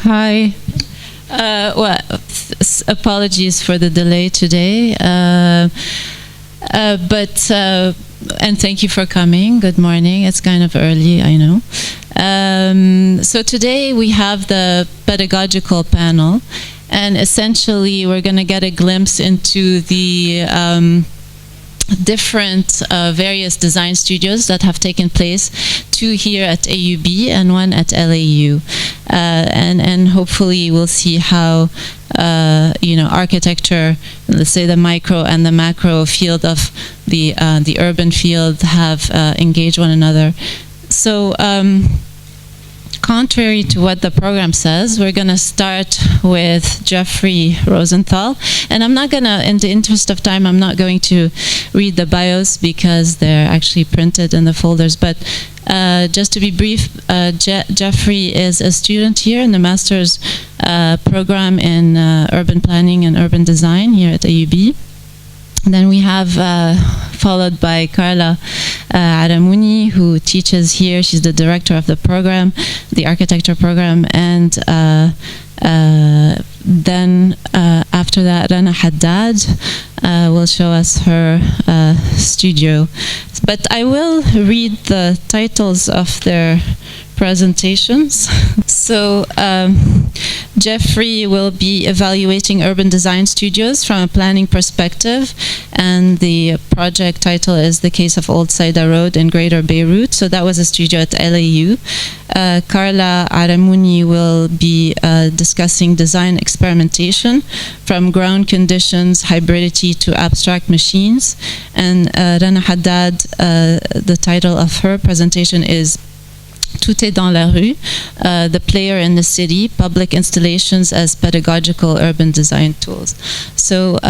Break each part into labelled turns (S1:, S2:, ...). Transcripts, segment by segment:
S1: Hi. Well, apologies for the delay today, and thank you for coming. Good morning. It's kind of early, I know. So today we have the Pedagogical Panel, and essentially we're going to get a glimpse into the different various design studios that have taken place, two here at AUB and one at LAU, and hopefully we'll see how architecture, let's say the micro and the macro field of the urban field have engaged one another. So contrary to what the program says, we're going to start with Geoffrey Rosenthal. And I'm not going to, in the interest of time, I'm not going to read the bios because they're actually printed in the folders. But just to be brief, Geoffrey is a student here in the master's program in urban planning and urban design here at AUB. Then we have, followed by Carla Aramouny, who teaches here. She's the director of the program, the architecture program. And then after that, Rana Haddad will show us her studio. But I will read the titles of their presentations. So Geoffrey will be evaluating urban design studios from a planning perspective, and the project title is The Case of Old Saida Road in Greater Beirut. So that was a studio at LAU. Carla Aramouny will be discussing design experimentation from ground conditions, hybridity to abstract machines. And Rana Haddad, the title of her presentation is Tout est dans la rue, the player in the city, public installations as pedagogical urban design tools. So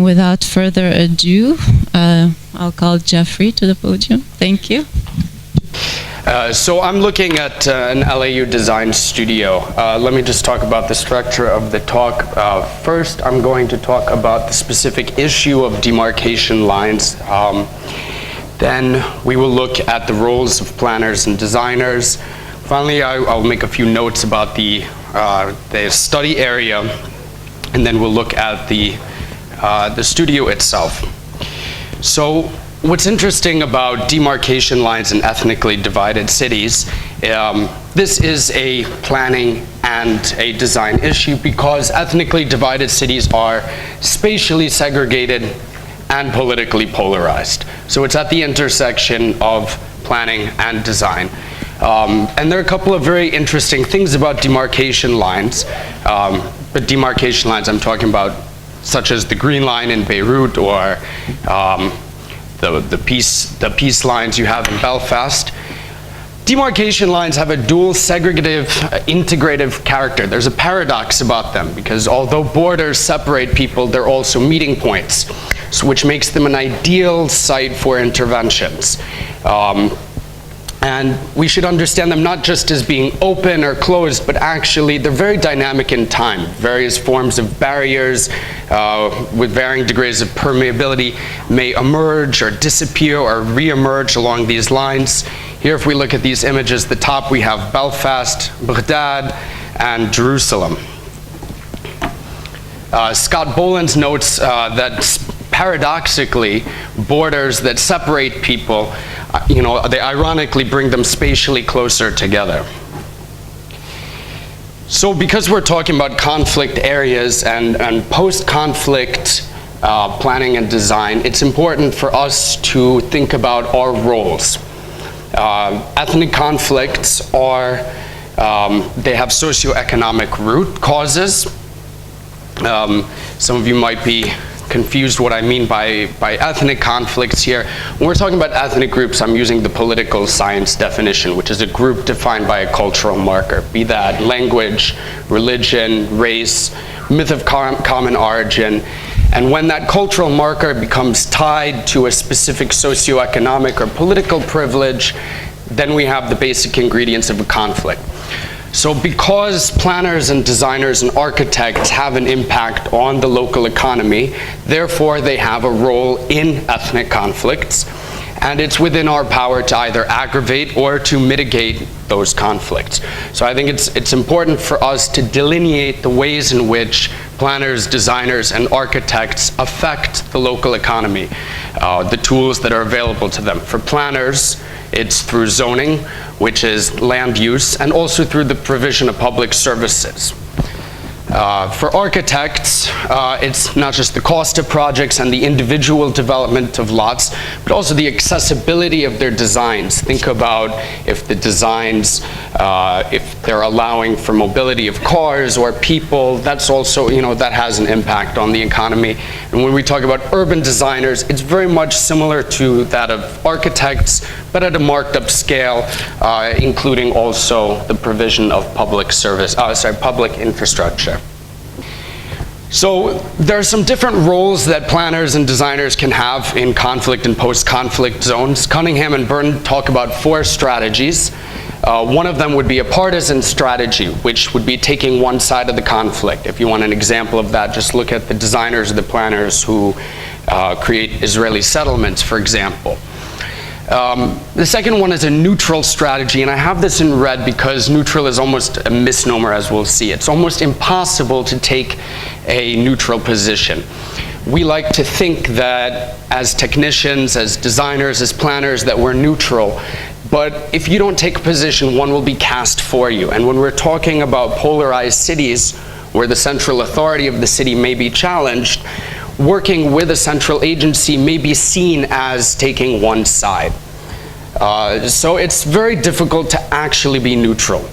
S1: without further ado, I'll call Geoffrey to the podium. Thank you.
S2: So I'm looking at an LAU design studio. Let me just talk about the structure of the talk. First, I'm going to talk about the specific issue of demarcation lines. Then we will look at the roles of planners and designers. Finally, I'll make a few notes about the study area, and then we'll look at the studio itself. So what's interesting about demarcation lines in ethnically divided cities, this is a planning and a design issue because ethnically divided cities are spatially segregated and politically polarized. So it's at the intersection of planning and design. And there are a couple of very interesting things about demarcation lines. But demarcation lines I'm talking about, such as the Green Line in Beirut or the peace lines you have in Belfast. Demarcation lines have a dual segregative, integrative character. There's a paradox about them because although borders separate people, they're also meeting points, which makes them an ideal site for interventions. And we should understand them not just as being open or closed, but actually they're very dynamic in time. Various forms of barriers with varying degrees of permeability may emerge or disappear or re-emerge along these lines. Here, if we look at these images, the top we have Belfast, Baghdad, and Jerusalem. Scott Bolins notes that paradoxically, borders that separate people, they ironically bring them spatially closer together. So because we're talking about conflict areas and post-conflict planning and design, it's important for us to think about our roles. Ethnic conflicts are, they have socioeconomic root causes. Some of you might be confused what I mean by ethnic conflicts here. When we're talking about ethnic groups, I'm using the political science definition, which is a group defined by a cultural marker, be that language, religion, race, myth of common origin. And when that cultural marker becomes tied to a specific socioeconomic or political privilege, then we have the basic ingredients of a conflict. So because planners and designers and architects have an impact on the local economy, therefore they have a role in ethnic conflicts. and it's within our power to either aggravate or to mitigate those conflicts. So I think it's important for us to delineate the ways in which planners, designers, and architects affect the local economy, the tools that are available to them. For planners, it's through zoning, which is land use, and also through the provision of public services. For architects, it's not just the cost of projects and the individual development of lots, but also the accessibility of their designs. Think about if the designs, if they're allowing for mobility of cars or people, that's also, that has an impact on the economy. And when we talk about urban designers, it's very much similar to that of architects, but at a marked up scale, including also the provision of public infrastructure. So there are some different roles that planners and designers can have in conflict and post-conflict zones. Cunningham and Burton talk about 4 strategies. One of them would be a partisan strategy, which would be taking one side of the conflict. If you want an example of that, just look at the designers or the planners who create Israeli settlements, for example. The second one is a neutral strategy, and I have this in red because neutral is almost a misnomer, as we'll see. It's almost impossible to take a neutral position. We like to think that as technicians, as designers, as planners, that we're neutral. But if you don't take a position, one will be cast for you. And when we're talking about polarized cities, where the central authority of the city may be challenged, working with a central agency may be seen as taking one side. So it's very difficult to actually be neutral.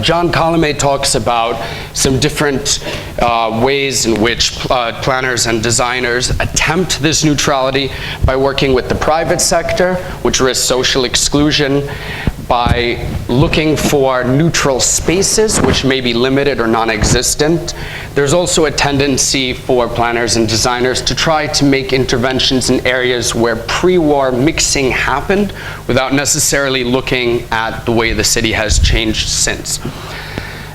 S2: John Colomé talks about some different ways in which planners and designers attempt this neutrality by working with the private sector, which risks social exclusion, by looking for neutral spaces, which may be limited or non-existent. There's also a tendency for planners and designers to try to make interventions in areas where pre-war mixing happened without necessarily looking at the way the city has changed since.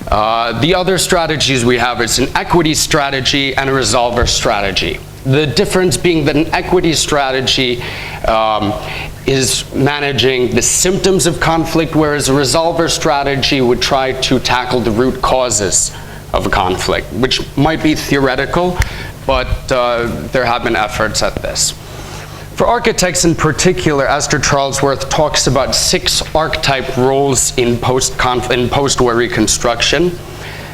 S2: The other strategies we have is an equity strategy and a resolver strategy. The difference being that an equity strategy is managing the symptoms of conflict, whereas a resolver strategy would try to tackle the root causes of a conflict, which might be theoretical, but there have been efforts at this. For architects in particular, Esther Charlesworth talks about 6 archetype roles in post-war reconstruction.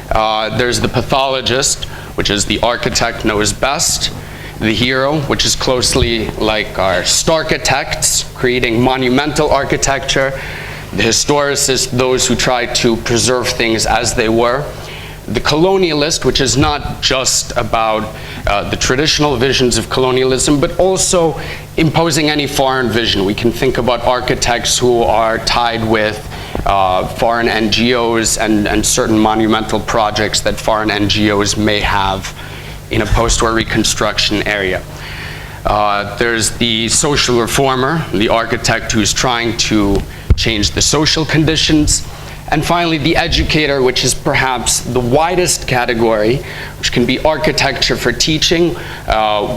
S2: There's the pathologist, which is the architect knows best. The hero, which is closely like our starchitects, creating monumental architecture. The historicist, those who try to preserve things as they were. The colonialist, which is not just about the traditional visions of colonialism, but also imposing any foreign vision. We can think about architects who are tied with foreign NGOs and certain monumental projects that foreign NGOs may have in a post-war reconstruction area. There's the social reformer, the architect who's trying to change the social conditions. And finally, the educator, which is perhaps the widest category, which can be architecture for teaching,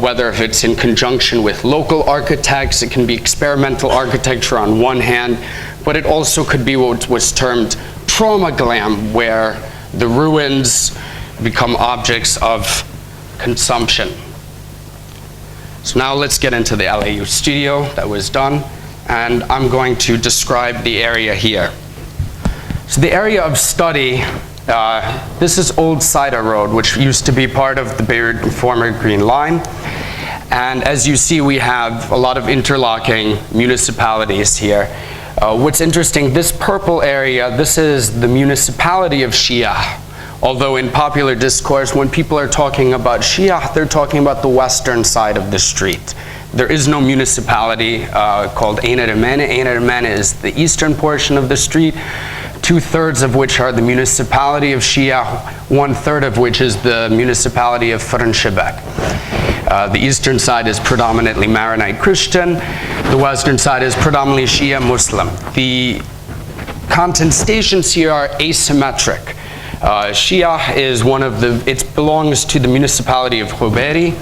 S2: whether if it's in conjunction with local architects, it can be experimental architecture on one hand, but it also could be what was termed trauma glam, where the ruins become objects of consumption. So now let's get into the LAU studio that was done, and I'm going to describe the area here. So the area of study, this is Old Saida Road, which used to be part of the Beirut former Green Line. And as you see, we have a lot of interlocking municipalities here. What's interesting, this purple area, this is the municipality of Shia. Although in popular discourse, when people are talking about Shia, they're talking about the western side of the street. There is no municipality called Ain al-Ramana. Ain al-Ramana is the eastern portion of the street, 2/3 of which are the municipality of Shia, 1/3 of which is the municipality of Faranshebek. The eastern side is predominantly Maronite Christian. The western side is predominantly Shia Muslim. The contestations here are asymmetric. Shia is one of the, it belongs to the municipality of Hybridity,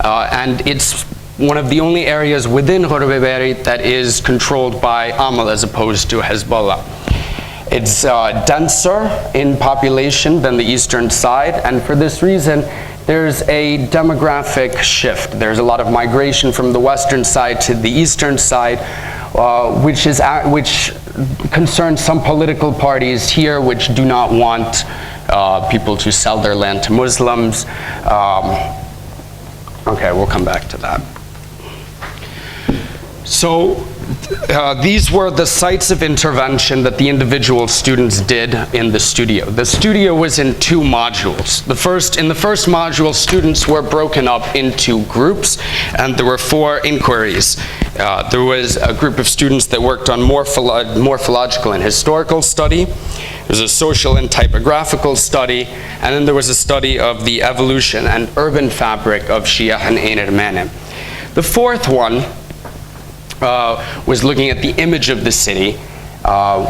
S2: and it's one of the only areas within Ghurb Beirut that is controlled by Amal as opposed to Hezbollah. It's denser in population than the eastern side, and for this reason, there's a demographic shift. There's a lot of migration from the western side to the eastern side, which concerns some political parties here which do not want people to sell their land to Muslims. Okay, we'll come back to that. So these were the sites of intervention that the individual students did in the studio. The studio was in 2 modules. In the first module, students were broken up into groups, and there were 4 inquiries. There was a group of students that worked on morphological and historical study. There was a social and typographical study, and then there was a study of the evolution and urban fabric of Shia and Ain Armeni. The 4th one was looking at the image of the city,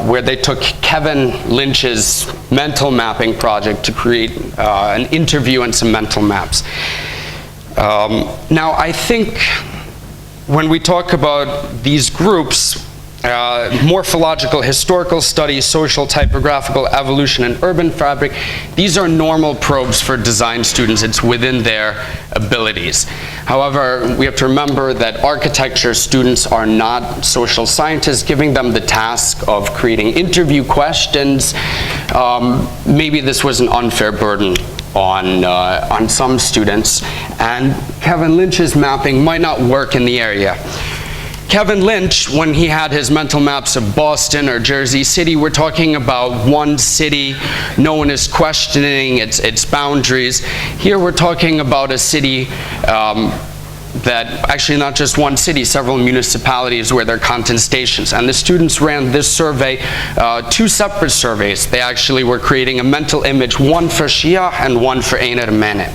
S2: where they took Kevin Lynch's mental mapping project to create an interview and some mental maps. Now, I think when we talk about these groups, morphological, historical studies, social, typographical, evolution, and urban fabric, these are normal probes for design students. It's within their abilities. However, we have to remember that architecture students are not social scientists. Giving them the task of creating interview questions, maybe this was an unfair burden on some students, and Kevin Lynch's mapping might not work in the area. Kevin Lynch, when he had his mental maps of Boston or Jersey City, we're talking about one city. No one is questioning its boundaries. Here we're talking about a city that, actually not just one city, several municipalities where there are content stations. And the students ran this survey, 2 separate surveys. They actually were creating a mental image, one for Shia and one for Ain Armeni.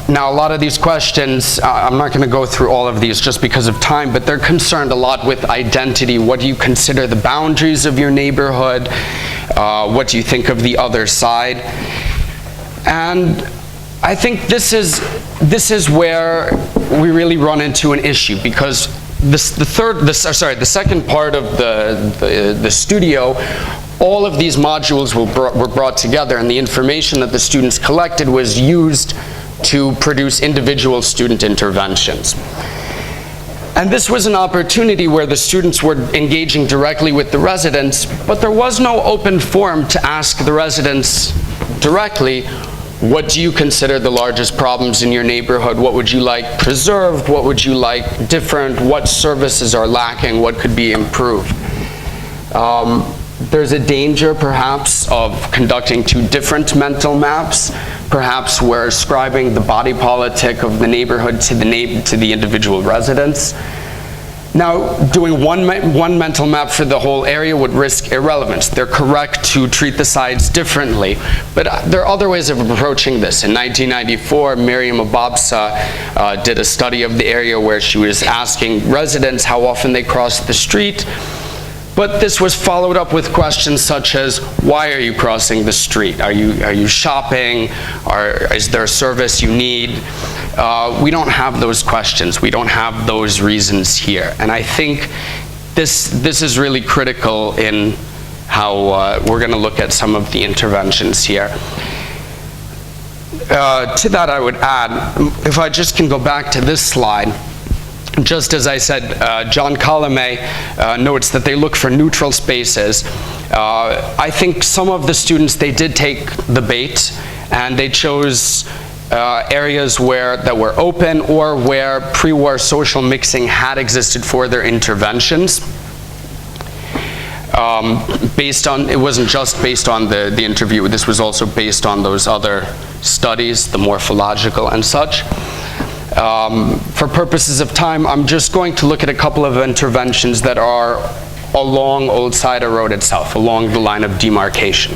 S2: Now, a lot of these questions, I'm not going to go through all of these just because of time, but they're concerned a lot with identity. What do you consider the boundaries of your neighborhood? What do you think of the other side? And I think this is where we really run into an issue, because the second part of the studio, all of these modules were brought together, and the information that the students collected was used to produce individual student interventions. And this was an opportunity where the students were engaging directly with the residents, but there was no open forum to ask the residents directly, what do you consider the largest problems in your neighborhood? What would you like preserved? What would you like different? What services are lacking? What could be improved? There's a danger, perhaps, of conducting 2 different mental maps. Perhaps we're ascribing the body politic of the neighborhood to the individual residents. Now, doing one mental map for the whole area would risk irrelevance. They're correct to treat the sides differently, but there are other ways of approaching this. In 1994, Miriam Ababsa did a study of the area where she was asking residents how often they crossed the street. But this was followed up with questions such as, why are you crossing the street? Are you shopping? Is there a service you need? We don't have those questions. We don't have those reasons here. And I think this is really critical in how we're going to look at some of the interventions here. To that I would add, if I just can go back to this slide, just as I said, John Colomay notes that they look for neutral spaces. I think some of the students, they did take the bait, and they chose areas that were open or where pre-war social mixing had existed for their interventions. It wasn't just based on the interview, this was also based on those other studies, the morphological and such. For purposes of time, I'm just going to look at a couple of interventions that are along Old Saida Road itself, along the line of demarcation.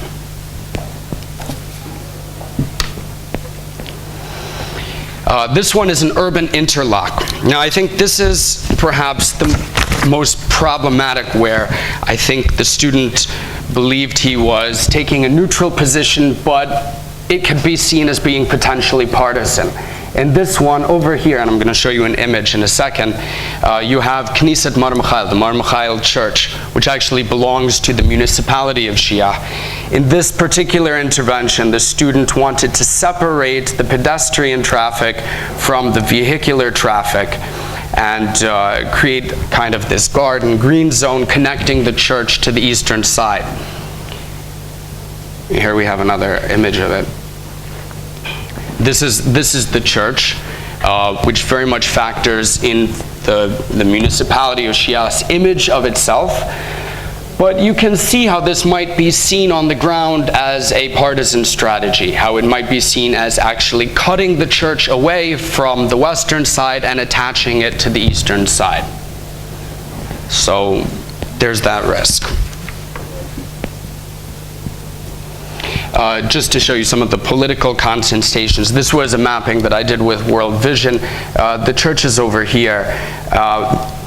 S2: This one is an urban interlock. Now, I think this is perhaps the most problematic, where I think the student believed he was taking a neutral position, but it could be seen as being potentially partisan. In this one over here, and I'm going to show you an image in a second, you have Knesset Mar Mikhail, the Mar Mikhail church, which actually belongs to the municipality of Shia. In this particular intervention, the student wanted to separate the pedestrian traffic from the vehicular traffic and create kind of this garden green zone connecting the church to the eastern side. Here we have another image of it. This is the church, which very much factors in the municipality of Shia's image of itself. But you can see how this might be seen on the ground as a partisan strategy, how it might be seen as actually cutting the church away from the western side and attaching it to the eastern side. So there's that risk. Just to show you some of the political concentrations, this was a mapping that I did with World Vision. The church is over here.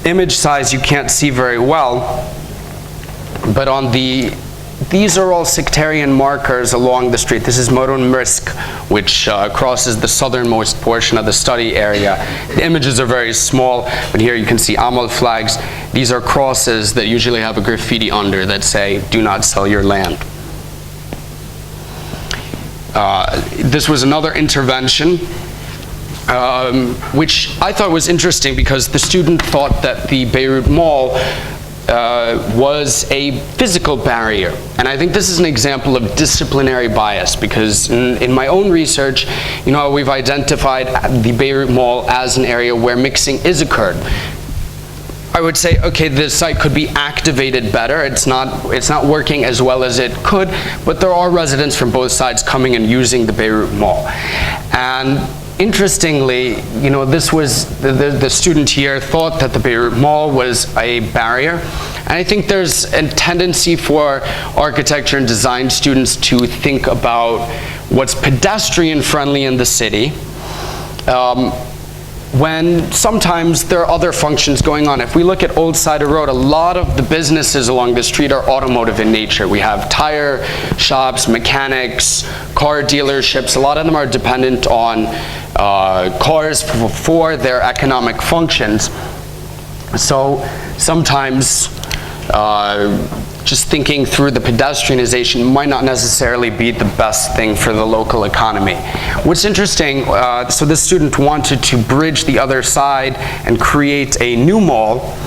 S2: Image size you can't see very well, but on these are all sectarian markers along the street. This is Morun Mrisk, which crosses the southernmost portion of the study area. The images are very small, but here you can see Amal flags. These are crosses that usually have a graffiti under that say, "Do not sell your land." This was another intervention, which I thought was interesting because the student thought that the Beirut Mall was a physical barrier. And I think this is an example of disciplinary bias, because in my own research, you know, we've identified the Beirut Mall as an area where mixing is occurred. I would say, okay, this site could be activated better. It's not working as well as it could, but there are residents from both sides coming and using the Beirut Mall. And interestingly, you know, this was, the student here thought that the Beirut Mall was a barrier. And I think there's a tendency for architecture and design students to think about what's pedestrian friendly in the city, when sometimes there are other functions going on. If we look at Old Saida Road, a lot of the businesses along the street are automotive in nature. We have tire shops, mechanics, car dealerships. A lot of them are dependent on cars for their economic functions. So sometimes just thinking through the pedestrianization might not necessarily be the best thing for the local economy. What's interesting, so this student wanted to bridge the other side and create a new mall.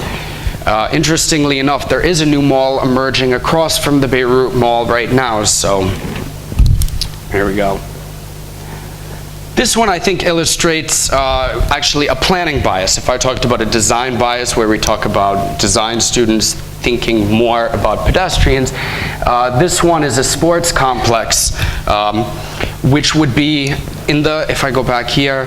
S2: Interestingly enough, there is a new mall emerging across from the Beirut Mall right now, so here we go. This one I think illustrates actually a planning bias. If I talked about a design bias where we talk about design students thinking more about pedestrians, this one is a sports complex, which would be in the, if I go back here,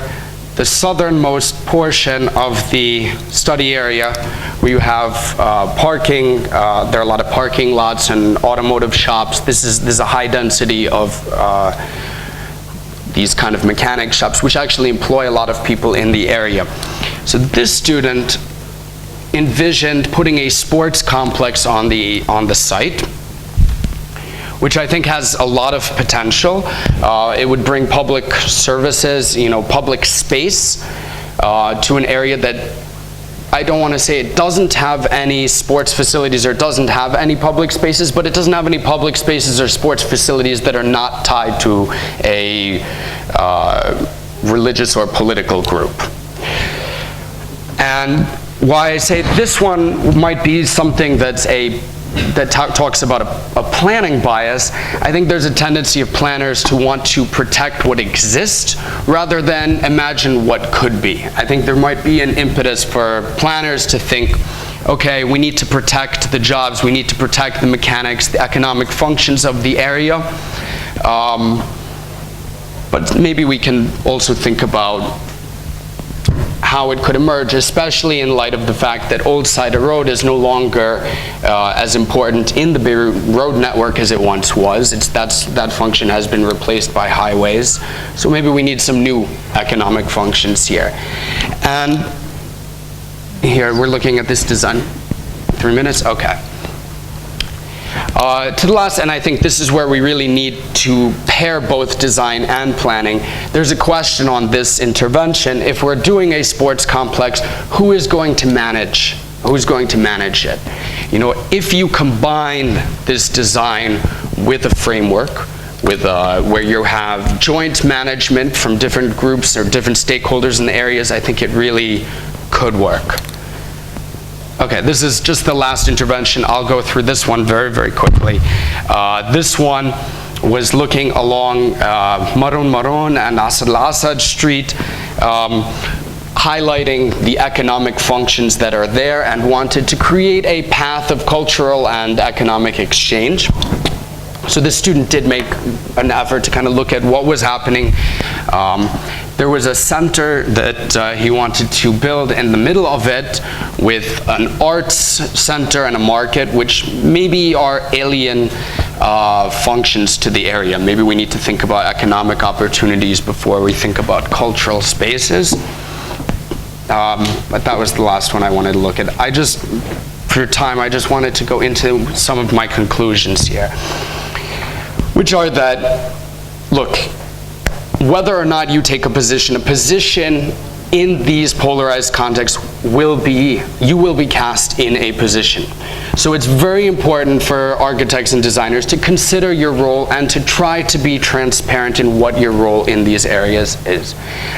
S2: the southernmost portion of the study area, where you have parking. There are a lot of parking lots and automotive shops. This is a high density of these kind of mechanic shops, which actually employ a lot of people in the area. So this student envisioned putting a sports complex on the site, which I think has a lot of potential. It would bring public services, you know, public space to an area that I don't want to say it doesn't have any sports facilities or doesn't have any public spaces, but it doesn't have any public spaces or sports facilities that are not tied to a religious or political group. And why I say this one might be something that talks about a planning bias, I think there's a tendency of planners to want to protect what exists rather than imagine what could be. I think there might be an impetus for planners to think, okay, we need to protect the jobs, we need to protect the mechanics, the economic functions of the area. But maybe we can also think about how it could emerge, especially in light of the fact that Old Saida Road is no longer as important in the Beirut road network as it once was. That function has been replaced by highways. So maybe we need some new economic functions here. And here we're looking at this design. 3 minutes? Okay. To the last, and I think this is where we really need to pair both design and planning, there's a question on this intervention. If we're doing a sports complex, who is going to manage? Who's going to manage it? You know, if you combine this design with a framework, with where you have joint management from different groups or different stakeholders in the areas, I think it really could work. Okay, this is just the last intervention. I'll go through this one very, very quickly. This one was looking along Marun and Asad al-Assad Street, highlighting the economic functions that are there and wanted to create a path of cultural and economic exchange. So this student did make an effort to kind of look at what was happening. There was a center that he wanted to build in the middle of it with an arts center and a market, which maybe are alien functions to the area. Maybe we need to think about economic opportunities before we think about cultural spaces. But that was the last one I wanted to look at. For time, I just wanted to go into some of my conclusions here, which are that, look, whether or not you take a position in these polarized contexts you will be cast in a position. So it's very important for architects and designers to consider your role and to try to be transparent in what your role in these areas is.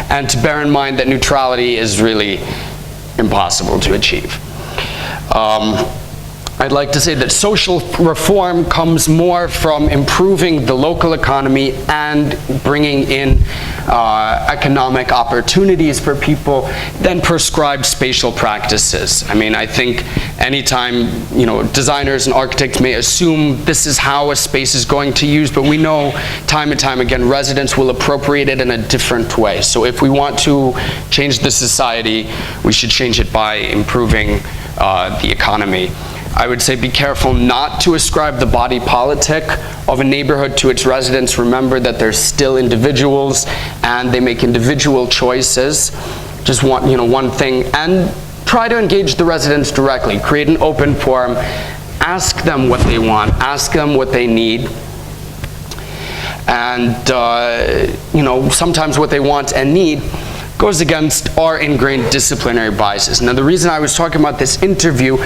S2: And to bear in mind that neutrality is really impossible to achieve. I'd like to say that social reform comes more from improving the local economy and bringing in economic opportunities for people than prescribed spatial practices. I mean, I think anytime, you know, designers and architects may assume this is how a space is going to use, but we know time and time again residents will appropriate it in a different way. So if we want to change the society, we should change it by improving the economy. I would say be careful not to ascribe the body politic of a neighborhood to its residents. Remember that they're still individuals and they make individual choices. Just one thing, and try to engage the residents directly. Create an open forum. Ask them what they want. Ask them what they need. And sometimes what they want and need goes against our ingrained disciplinary biases. Now, the reason I was talking about this interview,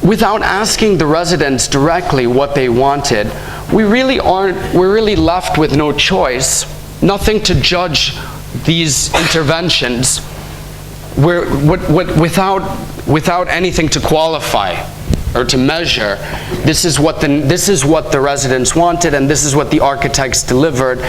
S2: without asking the residents directly what they wanted, we're really left with no choice, nothing to judge these interventions without anything to qualify or to measure. This is what the residents wanted and this is what the architects delivered.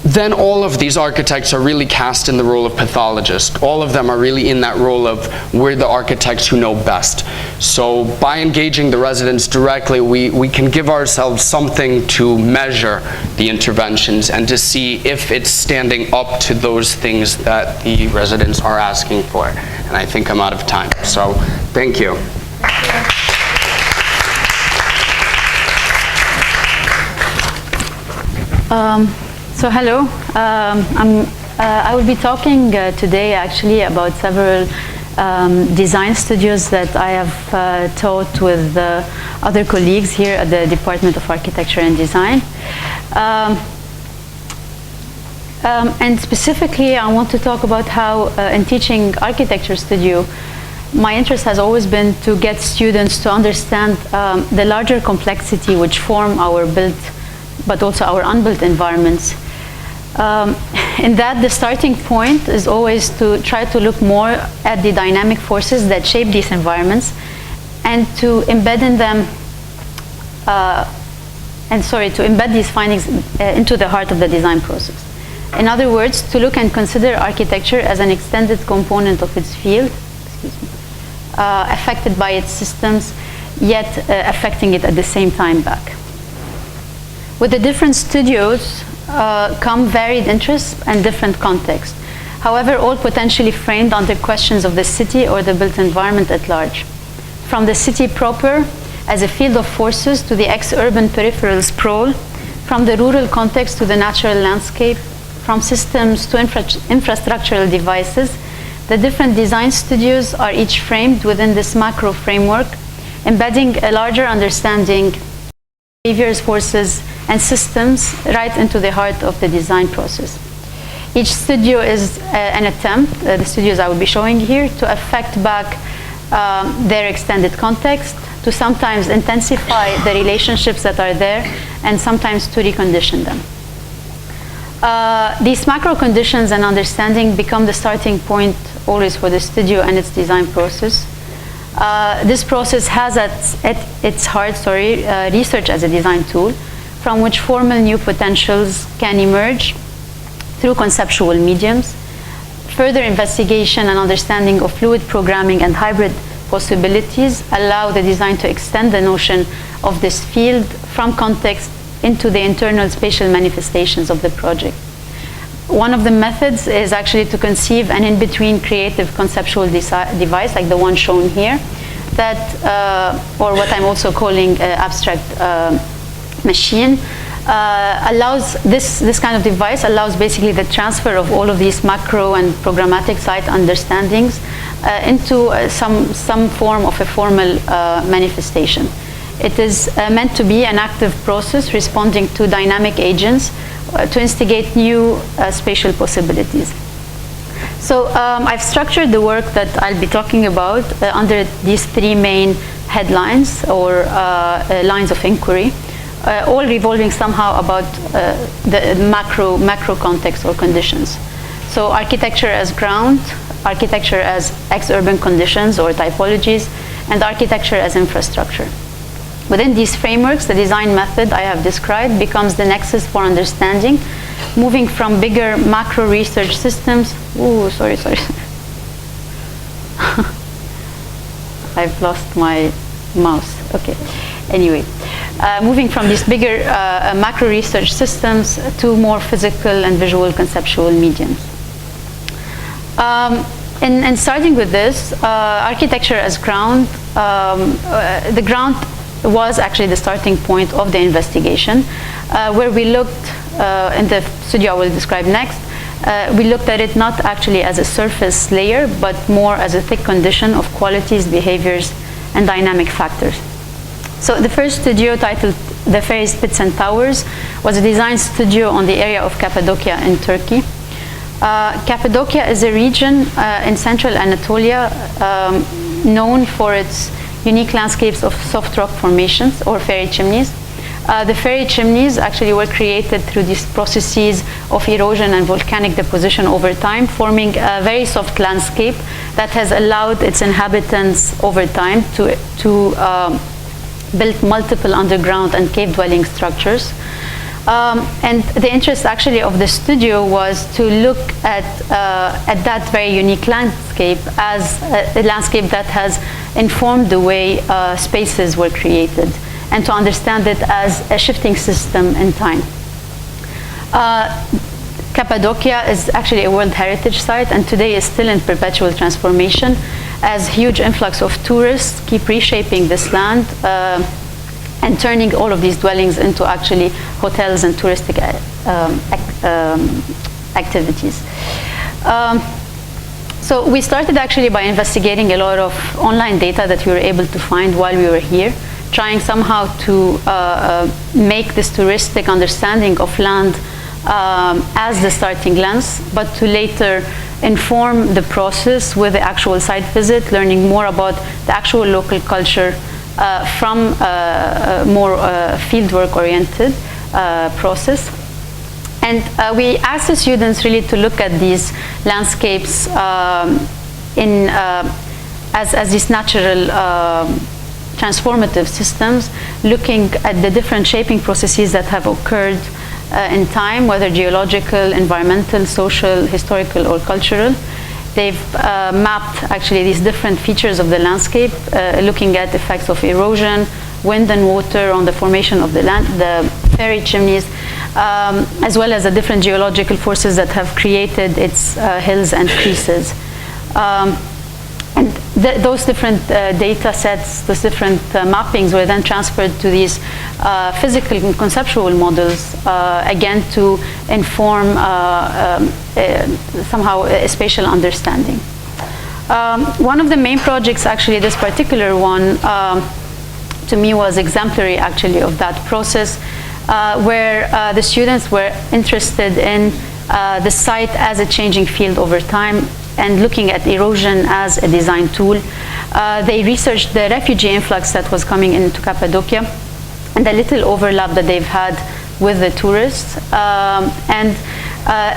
S2: Then all of these architects are really cast in the role of pathologist. All of them are really in that role of we're the architects who know best. So by engaging the residents directly, we can give ourselves something to measure the interventions and to see if it's standing up to those things that the residents are asking for. And I think I'm out of time. So thank you.
S3: So hello, I will be talking today actually about several design studios that I have taught with other colleagues here at the Department of Architecture and Design. And specifically I want to talk about how in teaching architecture studio, my interest has always been to get students to understand the larger complexity which form our built but also our unbuilt environments. In that, the starting point is always to try to look more at the dynamic forces that shape these environments and to embed in them, to embed these findings into the heart of the design process. In other words, to look and consider architecture as an extended component of its field, affected by its systems, yet affecting it at the same time back. With the different studios come varied interests and different contexts. However, all potentially framed under questions of the city or the built environment at large. From the city proper as a field of forces to the ex-urban peripheral sprawl, from the rural context to the natural landscape, from systems to infrastructural devices, the different design studios are each framed within this macro framework embedding a larger understanding, behaviors, forces, and systems right into the heart of the design process. Each studio is an attempt, the studios I will be showing here, to affect back their extended context, to sometimes intensify the relationships that are there, and sometimes to recondition them. These macro conditions and understanding become the starting point always for the studio and its design process. This process has at its heart, research as a design tool, from which formal new potentials can emerge through conceptual mediums. Further investigation and understanding of fluid programming and hybrid possibilities allow the design to extend the notion of this field from context into the internal spatial manifestations of the project. One of the methods is actually to conceive an in-between creative conceptual device, like the one shown here, that, or what I'm also calling abstract machine, allows this kind of device allows basically the transfer of all of these macro and programmatic site understandings into some form of a formal manifestation. It is meant to be an active process responding to dynamic agents to instigate new spatial possibilities. So I've structured the work that I'll be talking about under these three main headlines or lines of inquiry, all revolving somehow about the macro context or conditions. So architecture as ground, architecture as ex-urban conditions or typologies, and architecture as infrastructure. Within these frameworks, the design method I have described becomes the nexus for understanding, moving from bigger macro research systems. Ooh, sorry. I've lost my mouse. Okay. Anyway, moving from these bigger macro research systems to more physical and visual conceptual mediums. And starting with this, architecture as ground, the ground was actually the starting point of the investigation, where we looked, in the studio I will describe next, we looked at it not actually as a surface layer, but more as a thick condition of qualities, behaviors, and dynamic factors. So the first studio, titled The Fairies, Pits and Towers, was a design studio on the area of Cappadocia in Turkey. Cappadocia is a region in central Anatolia known for its unique landscapes of soft rock formations or fairy chimneys. The fairy chimneys actually were created through these processes of erosion and volcanic deposition over time, forming a very soft landscape that has allowed its inhabitants over time to build multiple underground and cave dwelling structures. And the interest actually of the studio was to look at that very unique landscape as a landscape that has informed the way spaces were created, and to understand it as a shifting system in time. Cappadocia is actually a World Heritage Site, and today is still in perpetual transformation as huge influx of tourists keep reshaping this land and turning all of these dwellings into actually hotels and touristic activities. So we started actually by investigating a lot of online data that we were able to find while we were here, trying somehow to make this touristic understanding of land as the starting lens, but to later inform the process with the actual site visit, learning more about the actual local culture from more fieldwork-oriented process. And we asked the students really to look at these landscapes as these natural transformative systems, looking at the different shaping processes that have occurred in time, whether geological, environmental, social, historical, or cultural. They've mapped actually these different features of the landscape, looking at effects of erosion, wind and water on the formation of the land, the fairy chimneys, as well as the different geological forces that have created its hills and creases. And those different data sets, those different mappings were then transferred to these physical and conceptual models, again to inform somehow a spatial understanding. One of the main projects, actually this particular one, to me was exemplary actually of that process, where the students were interested in the site as a changing field over time and looking at erosion as a design tool. They researched the refugee influx that was coming into Cappadocia and the little overlap that they've had with the tourists, and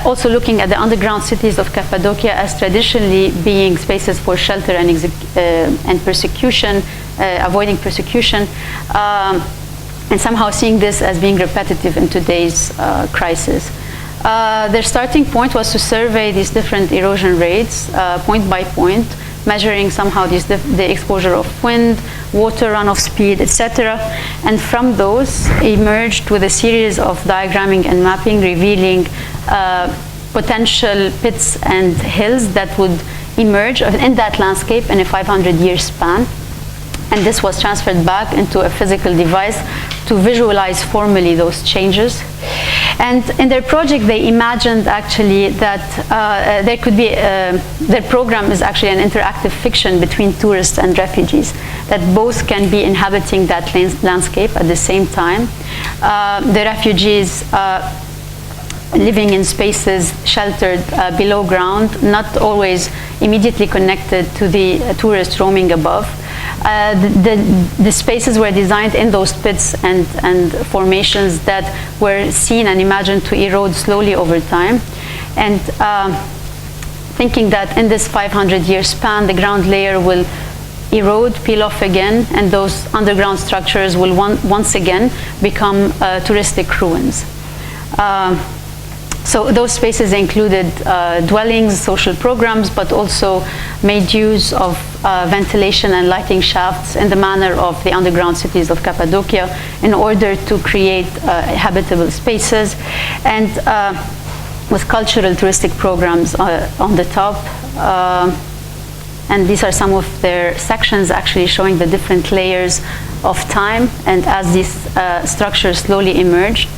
S3: also looking at the underground cities of Cappadocia as traditionally being spaces for shelter and persecution, avoiding persecution, and somehow seeing this as being repetitive in today's crisis. Their starting point was to survey these different erosion rates, point by point, measuring somehow the exposure of wind, water runoff speed, etc. And from those emerged with a series of diagramming and mapping revealing potential pits and hills that would emerge in that landscape in a 500-year span. And this was transferred back into a physical device to visualize formally those changes. And in their project, they imagined actually that there could be, their program is actually an interactive fiction between tourists and refugees, that both can be inhabiting that landscape at the same time. The refugees living in spaces sheltered below ground, not always immediately connected to the tourists roaming above. The spaces were designed in those pits and formations that were seen and imagined to erode slowly over time. And thinking that in this 500-year span, the ground layer will erode, peel off again, and those underground structures will once again become touristic ruins. So those spaces included dwellings, social programs, but also made use of ventilation and lighting shafts in the manner of the underground cities of Cappadocia in order to create habitable spaces, and with cultural touristic programs on the top. And these are some of their sections actually showing the different layers of time, and as these structures slowly emerged,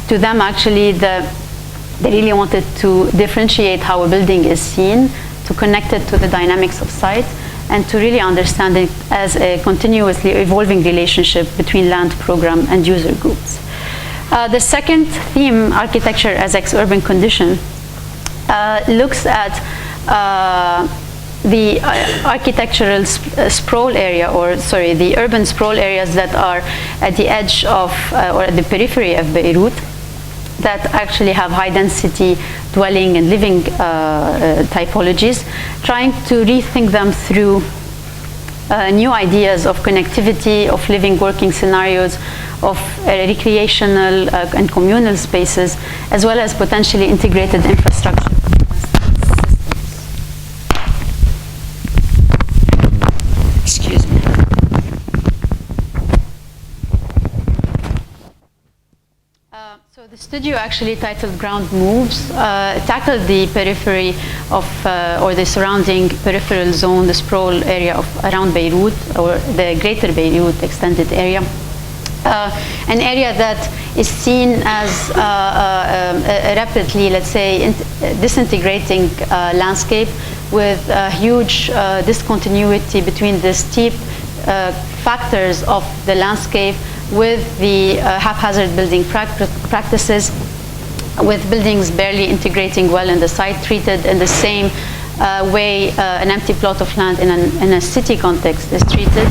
S3: to them actually they really wanted to differentiate how a building is seen, to connect it to the dynamics of site, and to really understand it as a continuously evolving relationship between land program and user groups. The second theme, architecture as ex-urban condition, looks at the architectural sprawl area, or sorry, the urban sprawl areas that are at the edge of, or at the periphery of Beirut, that actually have high density dwelling and living typologies, trying to rethink them through new ideas of connectivity, of living working scenarios, of recreational and communal spaces, as well as potentially integrated infrastructure. Excuse me. So the studio, actually titled Ground Moves, tackled the periphery of, or the surrounding peripheral zone, the sprawl area of around Beirut, or the greater Beirut extended area. An area that is seen as a rapidly, let's say, disintegrating landscape with a huge discontinuity between the steep factors of the landscape with the haphazard building practices, with buildings barely integrating well in the site, treated in the same way an empty plot of land in a city context is treated.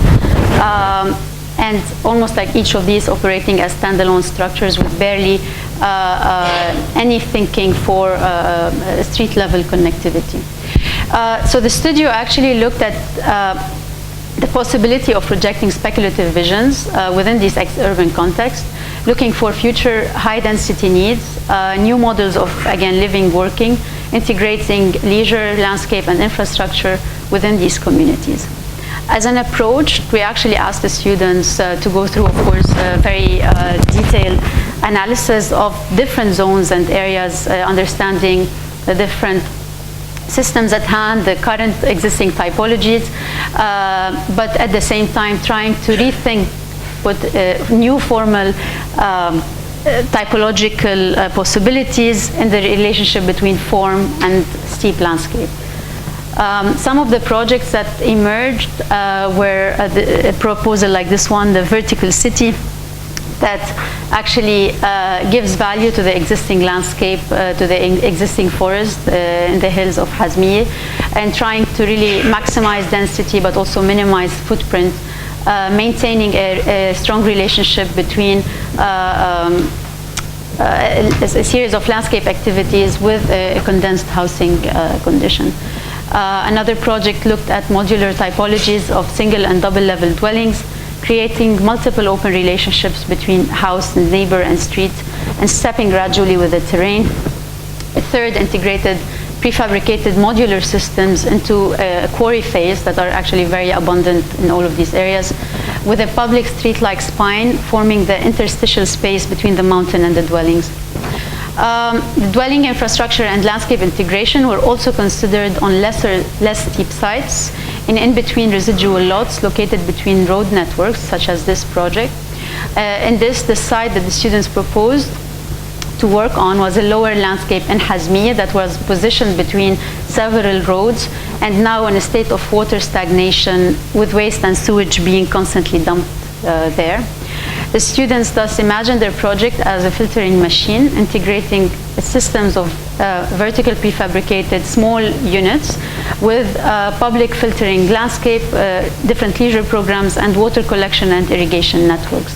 S3: And almost like each of these operating as standalone structures with barely any thinking for street level connectivity. So the studio actually looked at the possibility of projecting speculative visions within this ex-urban context, looking for future high-density needs, new models of, again, living, working, integrating leisure, landscape, and infrastructure within these communities. As an approach, we actually asked the students to go through, of course, a very detailed analysis of different zones and areas, understanding the different systems at hand, the current existing typologies, but at the same time trying to rethink with new formal typological possibilities in the relationship between form and steep landscape. Some of the projects that emerged were a proposal like this one, the vertical city, that actually gives value to the existing landscape, to the existing forest in the hills of Hazmiye, and trying to really maximize density but also minimize footprint, maintaining a strong relationship between a series of landscape activities with a condensed housing condition. Another project looked at modular typologies of single and double level dwellings, creating multiple open relationships between house and neighbor and street, and stepping gradually with the terrain. A third integrated prefabricated modular systems into a quarry phase that are actually very abundant in all of these areas, with a public street-like spine forming the interstitial space between the mountain and the dwellings. The dwelling infrastructure and landscape integration were also considered on less steep sites in between residual lots located between road networks, such as this project. In this, the site that the students proposed to work on was a lower landscape in Hazmiye that was positioned between several roads and now in a state of water stagnation, with waste and sewage being constantly dumped there. The students thus imagined their project as a filtering machine, integrating systems of vertical prefabricated small units with public filtering landscape, different leisure programs, and water collection and irrigation networks.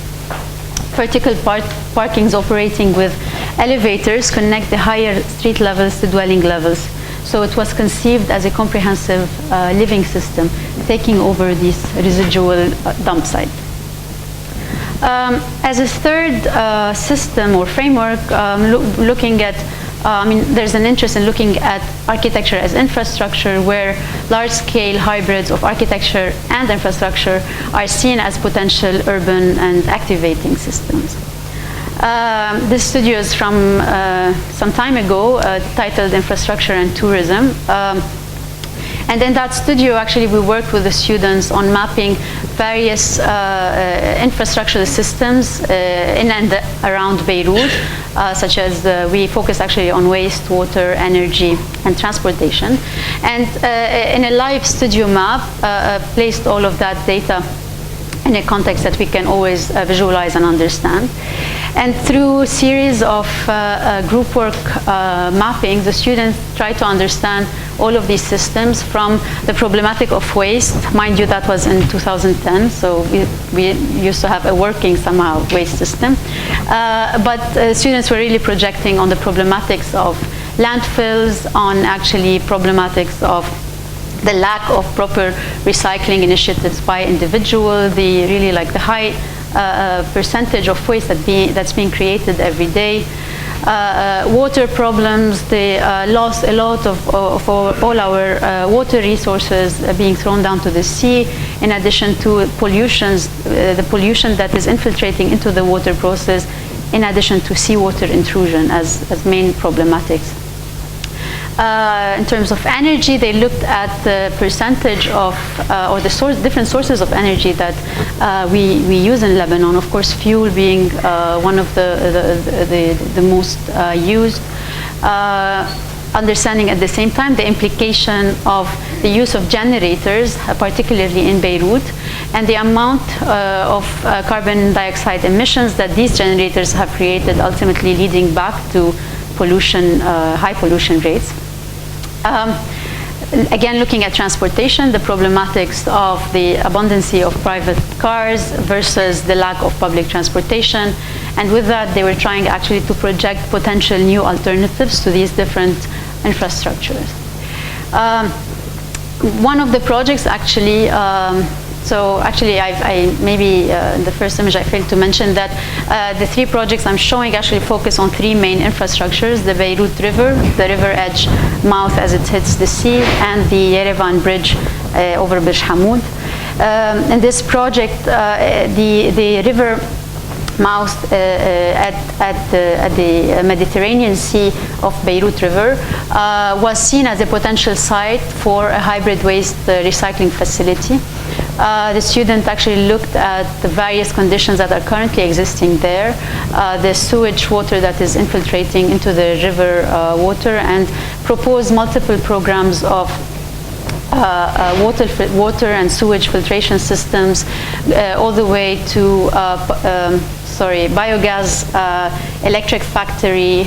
S3: Vertical parkings operating with elevators connect the higher street levels to dwelling levels. So it was conceived as a comprehensive living system, taking over this residual dump site. As a third system or framework, looking at, there's an interest in looking at architecture as infrastructure, where large-scale hybrids of architecture and infrastructure are seen as potential urban and activating systems. This studio is from some time ago, titled Infrastructure and Tourism. And in that studio, actually, we worked with the students on mapping various infrastructural systems in and around Beirut, such as we focused actually on waste, water, energy, and transportation. And in a live studio map, placed all of that data in a context that we can always visualize and understand. And through a series of group work mapping, the students try to understand all of these systems, from the problematic of waste. Mind you, that was in 2010, so we used to have a working somehow waste system. But students were really projecting on the problematics of landfills, on actually problematics of the lack of proper recycling initiatives by individual, the really like the high percentage of waste that's being created every day, water problems, the loss a lot of all our water resources being thrown down to the sea, in addition to pollutions, the pollution that is infiltrating into the water process, in addition to seawater intrusion as main problematics. In terms of energy, they looked at the percentage of, or the different sources of energy that we use in Lebanon. Of course, fuel being one of the most used. Understanding at the same time the implication of the use of generators, particularly in Beirut, and the amount of carbon dioxide emissions that these generators have created, ultimately leading back to pollution, high pollution rates. Again, looking at transportation, the problematics of the abundancy of private cars versus the lack of public transportation. And with that, they were trying actually to project potential new alternatives to these different infrastructures. One of the projects actually, so actually I maybe in the first image I failed to mention that the three projects I'm showing actually focus on three main infrastructures: the Beirut River, the river edge mouth as it hits the sea, and the Yerevan Bridge over Burj Hamoud. In this project, the river mouth at the Mediterranean Sea of Beirut River was seen as a potential site for a hybrid waste recycling facility. The student actually looked at the various conditions that are currently existing there, the sewage water that is infiltrating into the river water, and proposed multiple programs of water and sewage filtration systems, all the way to biogas, electric factory,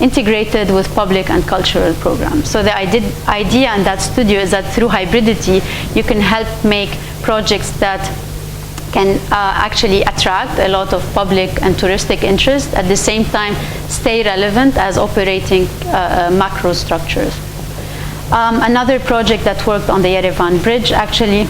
S3: integrated with public and cultural programs. So the idea in that studio is that through hybridity, you can help make projects that can actually attract a lot of public and touristic interest, at the same time stay relevant as operating macro structures. Another project that worked on the Yerevan Bridge actually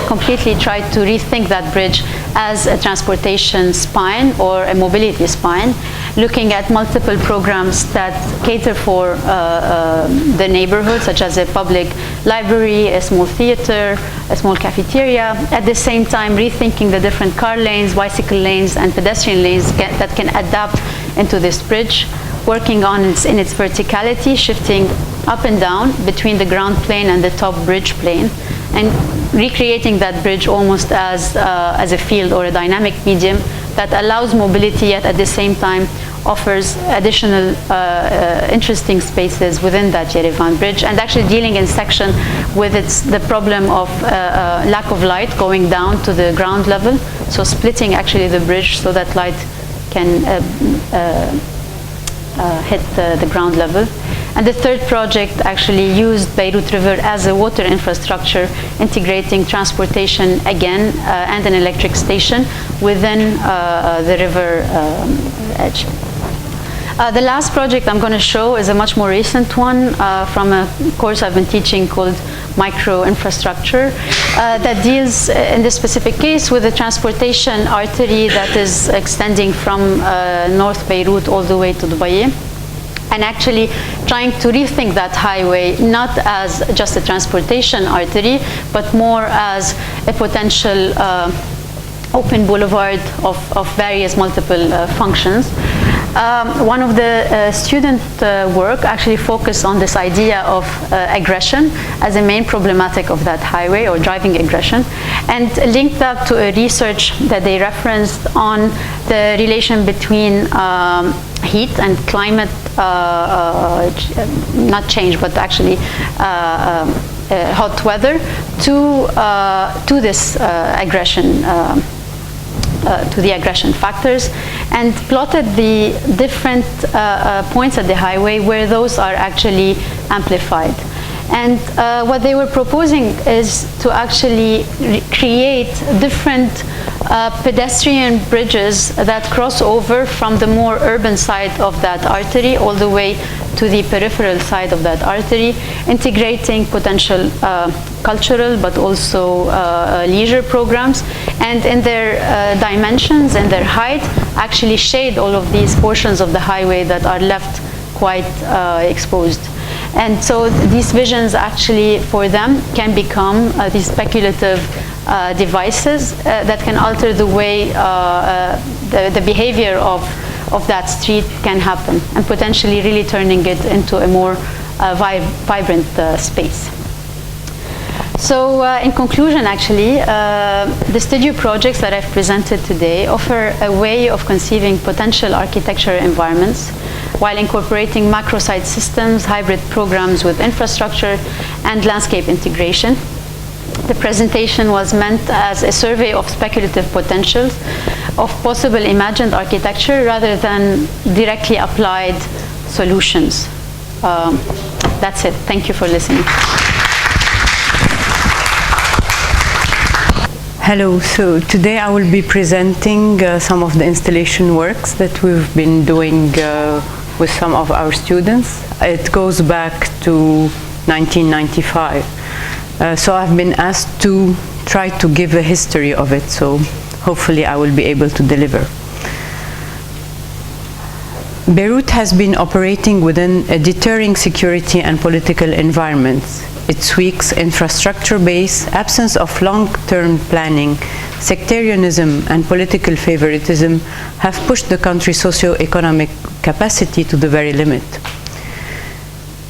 S3: completely tried to rethink that bridge as a transportation spine or a mobility spine, looking at multiple programs that cater for the neighborhood, such as a public library, a small theater, a small cafeteria, at the same time rethinking the different car lanes, bicycle lanes, and pedestrian lanes that can adapt into this bridge, working on in its verticality, shifting up and down between the ground plane and the top bridge plane, and recreating that bridge almost as a field or a dynamic medium that allows mobility, yet at the same time offers additional interesting spaces within that Yerevan Bridge, and actually dealing in section with the problem of lack of light going down to the ground level, so splitting actually the bridge so that light can hit the ground level. And the third project actually used Beirut River as a water infrastructure, integrating transportation again and an electric station within the river edge. The last project I'm going to show is a much more recent one from a course I've been teaching called Micro Infrastructure that deals in this specific case with a transportation artery that is extending from North Beirut all the way to Dubai, and actually trying to rethink that highway not as just a transportation artery, but more as a potential open boulevard of various multiple functions. One of the student work actually focused on this idea of aggression as a main problematic of that highway, or driving aggression, and linked that to a research that they referenced on the relation between heat and climate, not change, but actually hot weather to this aggression, to the aggression factors, and plotted the different points at the highway where those are actually amplified. And what they were proposing is to actually create different pedestrian bridges that cross over from the more urban side of that artery all the way to the peripheral side of that artery, integrating potential cultural but also leisure programs, and in their dimensions and their height actually shade all of these portions of the highway that are left quite exposed. And so these visions actually for them can become these speculative devices that can alter the way the behavior of that street can happen, and potentially really turning it into a more vibrant space. So in conclusion, actually, the studio projects that I've presented today offer a way of conceiving potential architecture environments while incorporating macro-site systems, hybrid programs with infrastructure, and landscape integration. The presentation was meant as a survey of speculative potentials of possible imagined architecture rather than directly applied solutions. That's it. Thank you for listening.
S4: Hello, so today I will be presenting some of the installation works that we've been doing with some of our students. It goes back to 1995. So I've been asked to try to give a history of it, so hopefully I will be able to deliver. Beirut has been operating within a deterring security and political environment. Its weak infrastructure base, absence of long-term planning, sectarianism, and political favoritism have pushed the country's socio-economic capacity to the very limit.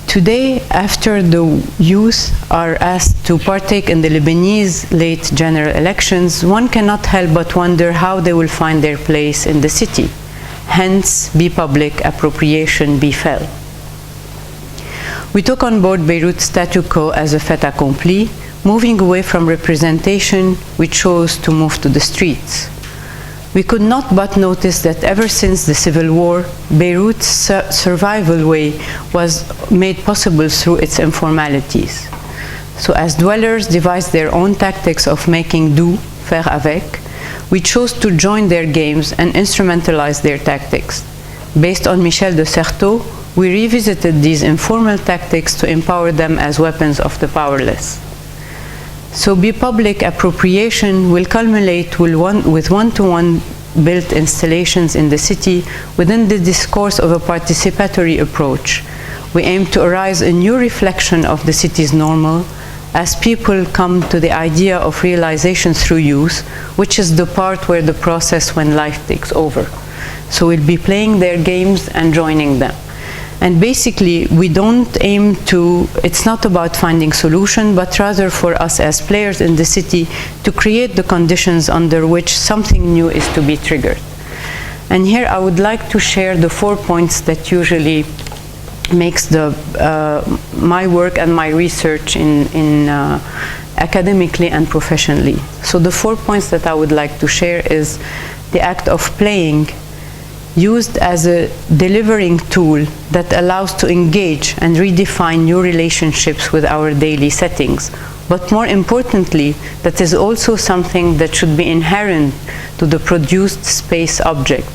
S4: Today, after the youth are asked to partake in the Lebanese late general elections, one cannot help but wonder how they will find their place in the city. Hence, be public, appropriation befell. We took on board Beirut's statu quo as a fait accompli. Moving away from representation, we chose to move to the streets. We could not but notice that ever since the civil war, Beirut's survival way was made possible through its informalities. So as dwellers devised their own tactics of making do, faire avec, we chose to join their games and instrumentalize their tactics. Based on Michel de Certeau, we revisited these informal tactics to empower them as weapons of the powerless. So public appropriation will culminate with one-to-one built installations in the city within the discourse of a participatory approach. We aim to arise a new reflection of the city's normal as people come to the idea of realization through use, which is the part where the process when life takes over. So we'll be playing their games and joining them. And basically, we don't aim to, it's not about finding solution, but rather for us as players in the city to create the conditions under which something new is to be triggered. And here I would like to share the 4 points that usually makes my work and my research academically and professionally. So the 4 points that I would like to share is the act of playing, used as a delivering tool that allows to engage and redefine new relationships with our daily settings. But more importantly, that is also something that should be inherent to the produced space object,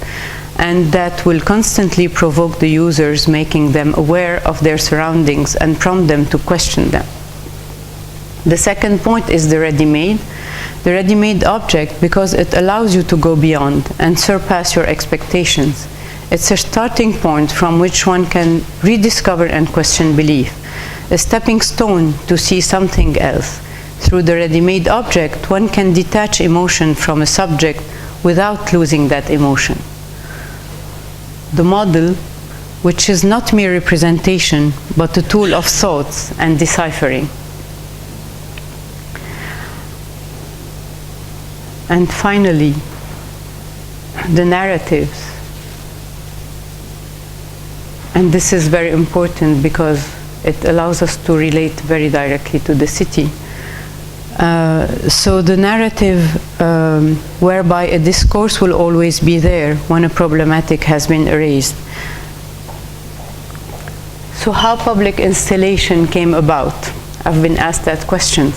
S4: and that will constantly provoke the users, making them aware of their surroundings and prompt them to question them. The second point is the ready-made. The ready-made object, because it allows you to go beyond and surpass your expectations. It's a starting point from which one can rediscover and question belief, a stepping stone to see something else. Through the ready-made object, one can detach emotion from a subject without losing that emotion. The model, which is not mere representation, but a tool of thoughts and deciphering. And finally, the narratives. And this is very important because it allows us to relate very directly to the city. So the narrative whereby a discourse will always be there when a problematic has been erased. So how public installation came about? I've been asked that question.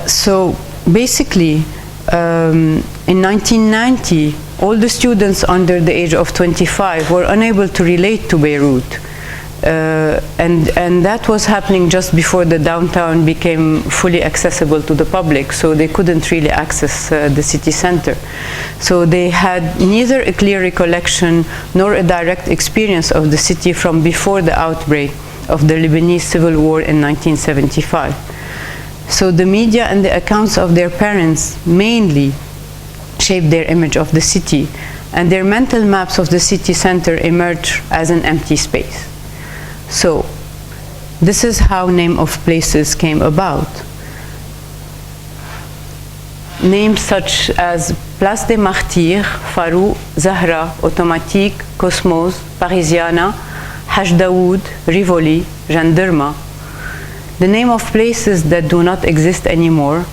S4: So basically, in 1990, all the students under the age of 25 were unable to relate to Beirut. And that was happening just before the downtown became fully accessible to the public, so they couldn't really access the city center. So they had neither a clear recollection nor a direct experience of the city from before the outbreak of the Lebanese Civil War in 1975. So the media and the accounts of their parents mainly shaped their image of the city, and their mental maps of the city center emerged as an empty space. So this is how name of places came about. Names such as Place des Martyrs, Farou, Zahra, Automatique, Cosmos, Parisiana, Haj Daoud, Rivoli, Gendarme. The name of places that do not exist anymore,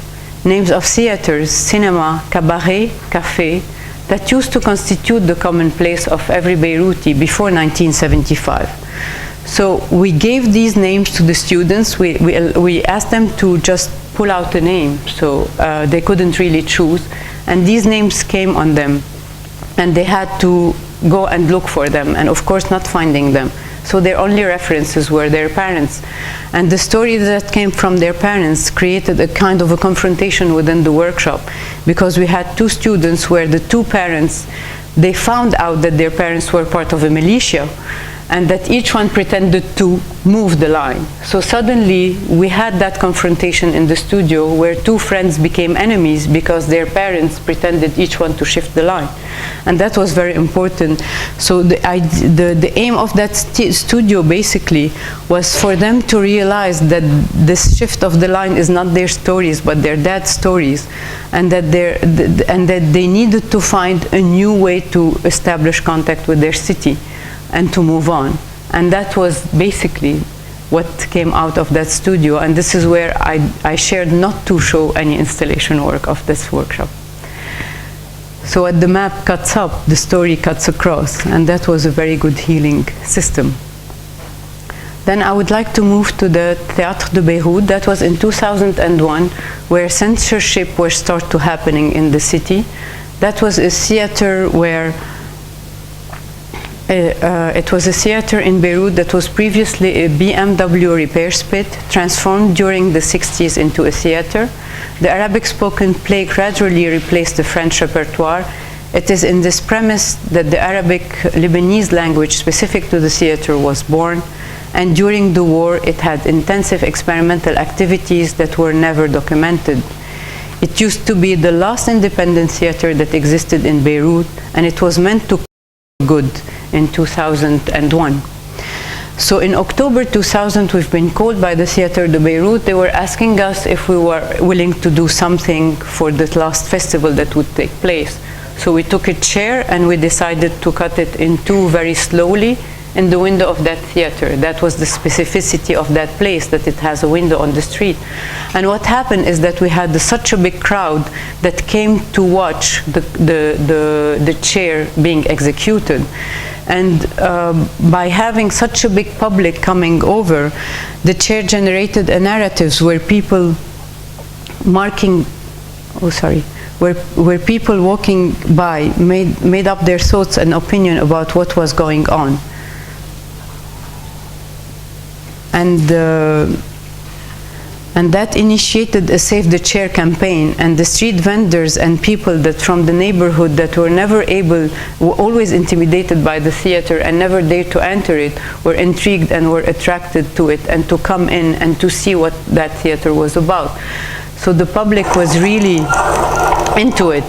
S4: names of theaters, cinema, cabaret, café, that used to constitute the commonplace of every Beiruti before 1975. So we gave these names to the students. We asked them to just pull out a name, so they couldn't really choose. And these names came on them, and they had to go and look for them, and of course not finding them. So their only references were their parents. And the story that came from their parents created a kind of a confrontation within the workshop, because we had two students where the two parents, they found out that their parents were part of a militia, and that each one pretended to move the line. So suddenly we had that confrontation in the studio where two friends became enemies because their parents pretended each one to shift the line. And that was very important. So the aim of that studio basically was for them to realize that this shift of the line is not their stories but their dad's stories, and that they needed to find a new way to establish contact with their city and to move on. And that was basically what came out of that studio, and this is where I shared not to show any installation work of this workshop. So what the map cuts up, the story cuts across, and that was a very good healing system. Then I would like to move to the Théâtre de Beirut. That was in 2001, where censorship was start to happening in the city. That was a theater where it was a theater in Beirut that was previously a BMW repair pit, transformed during the 60s into a theater. The Arabic spoken play gradually replaced the French repertoire. It is in this premise that the Arabic Lebanese language specific to the theater was born, and during the war it had intensive experimental activities that were never documented. It used to be the last independent theater that existed in Beirut, and it was meant to good in 2001. So in October 2000, we've been called by the Theater de Beirut. They were asking us if we were willing to do something for the last festival that would take place. So we took a chair and we decided to cut it in two very slowly in the window of that theater. That was the specificity of that place, that it has a window on the street. And what happened is that we had such a big crowd that came to watch the chair being executed. And by having such a big public coming over, the chair generated a narratives where people where people walking by made up their thoughts and opinion about what was going on. And that initiated a Save the Chair campaign, and the street vendors and people that from the neighborhood that were were always intimidated by the theater and never dared to enter it, were intrigued and were attracted to it and to come in and to see what that theater was about. So the public was really into it.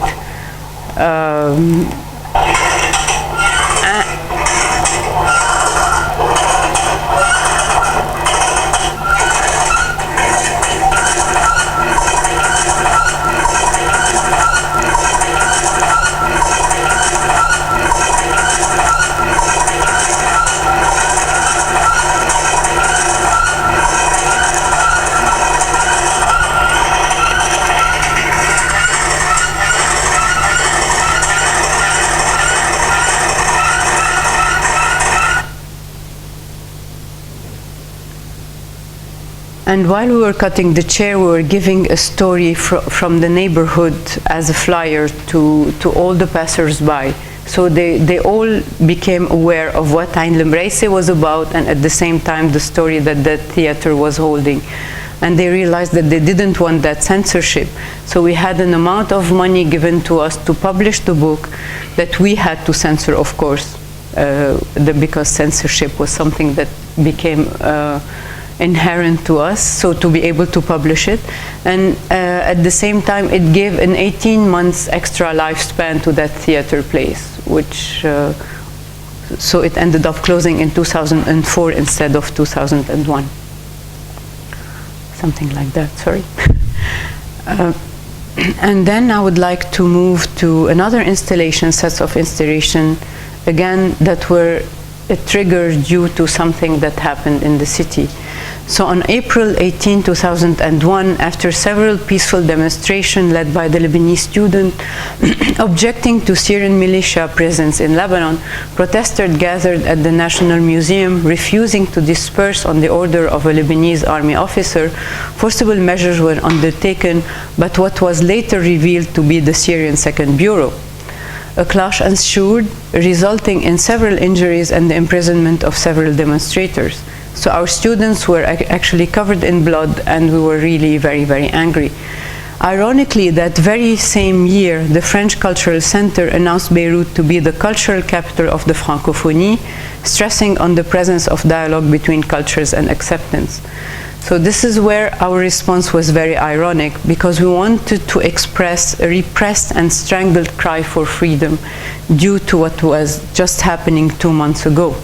S4: And while we were cutting the chair, we were giving a story from the neighborhood as a flyer to all the passers-by. So they all became aware of what Ain Lemreise was about, and at the same time the story that that theater was holding. And they realized that they didn't want that censorship. So we had an amount of money given to us to publish the book that we had to censor, of course, because censorship was something that became inherent to us, so to be able to publish it. And at the same time it gave an 18 months extra lifespan to that theater place, which so it ended up closing in 2004 instead of 2001. Something like that, sorry. And then I would like to move to another installation, sets of installation, again, that were a trigger due to something that happened in the city. So on April 18, 2001, after several peaceful demonstrations led by the Lebanese student objecting to Syrian militia presence in Lebanon, protesters gathered at the National Museum, refusing to disperse on the order of a Lebanese army officer. Forcible measures were undertaken, but what was later revealed to be the Syrian Second Bureau. A clash ensued, resulting in several injuries and the imprisonment of several demonstrators. So our students were actually covered in blood, and we were really very, very angry. Ironically, that very same year, the French Cultural Center announced Beirut to be the cultural capital of the Francophonie, stressing on the presence of dialogue between cultures and acceptance. So this is where our response was very ironic, because we wanted to express a repressed and strangled cry for freedom due to what was just happening 2 months ago.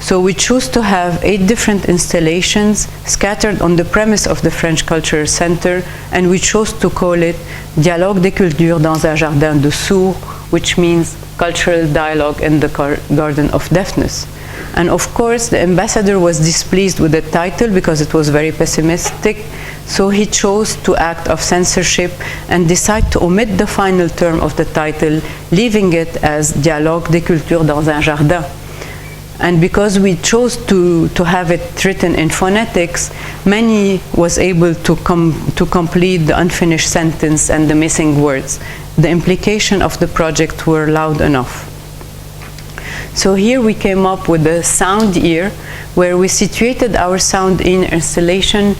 S4: So we chose to have 8 different installations scattered on the premise of the French Cultural Center, and we chose to call it Dialogue des cultures dans un jardin de sourds, which means cultural dialogue in the Garden of Deafness. And of course, the ambassador was displeased with the title because it was very pessimistic, so he chose to act of censorship and decide to omit the final term of the title, leaving it as Dialogue des cultures dans un jardin. And because we chose to have it written in phonetics, many was able to complete the unfinished sentence and the missing words. The implication of the project were loud enough. So here we came up with the sound ear, where we situated our sound ear installation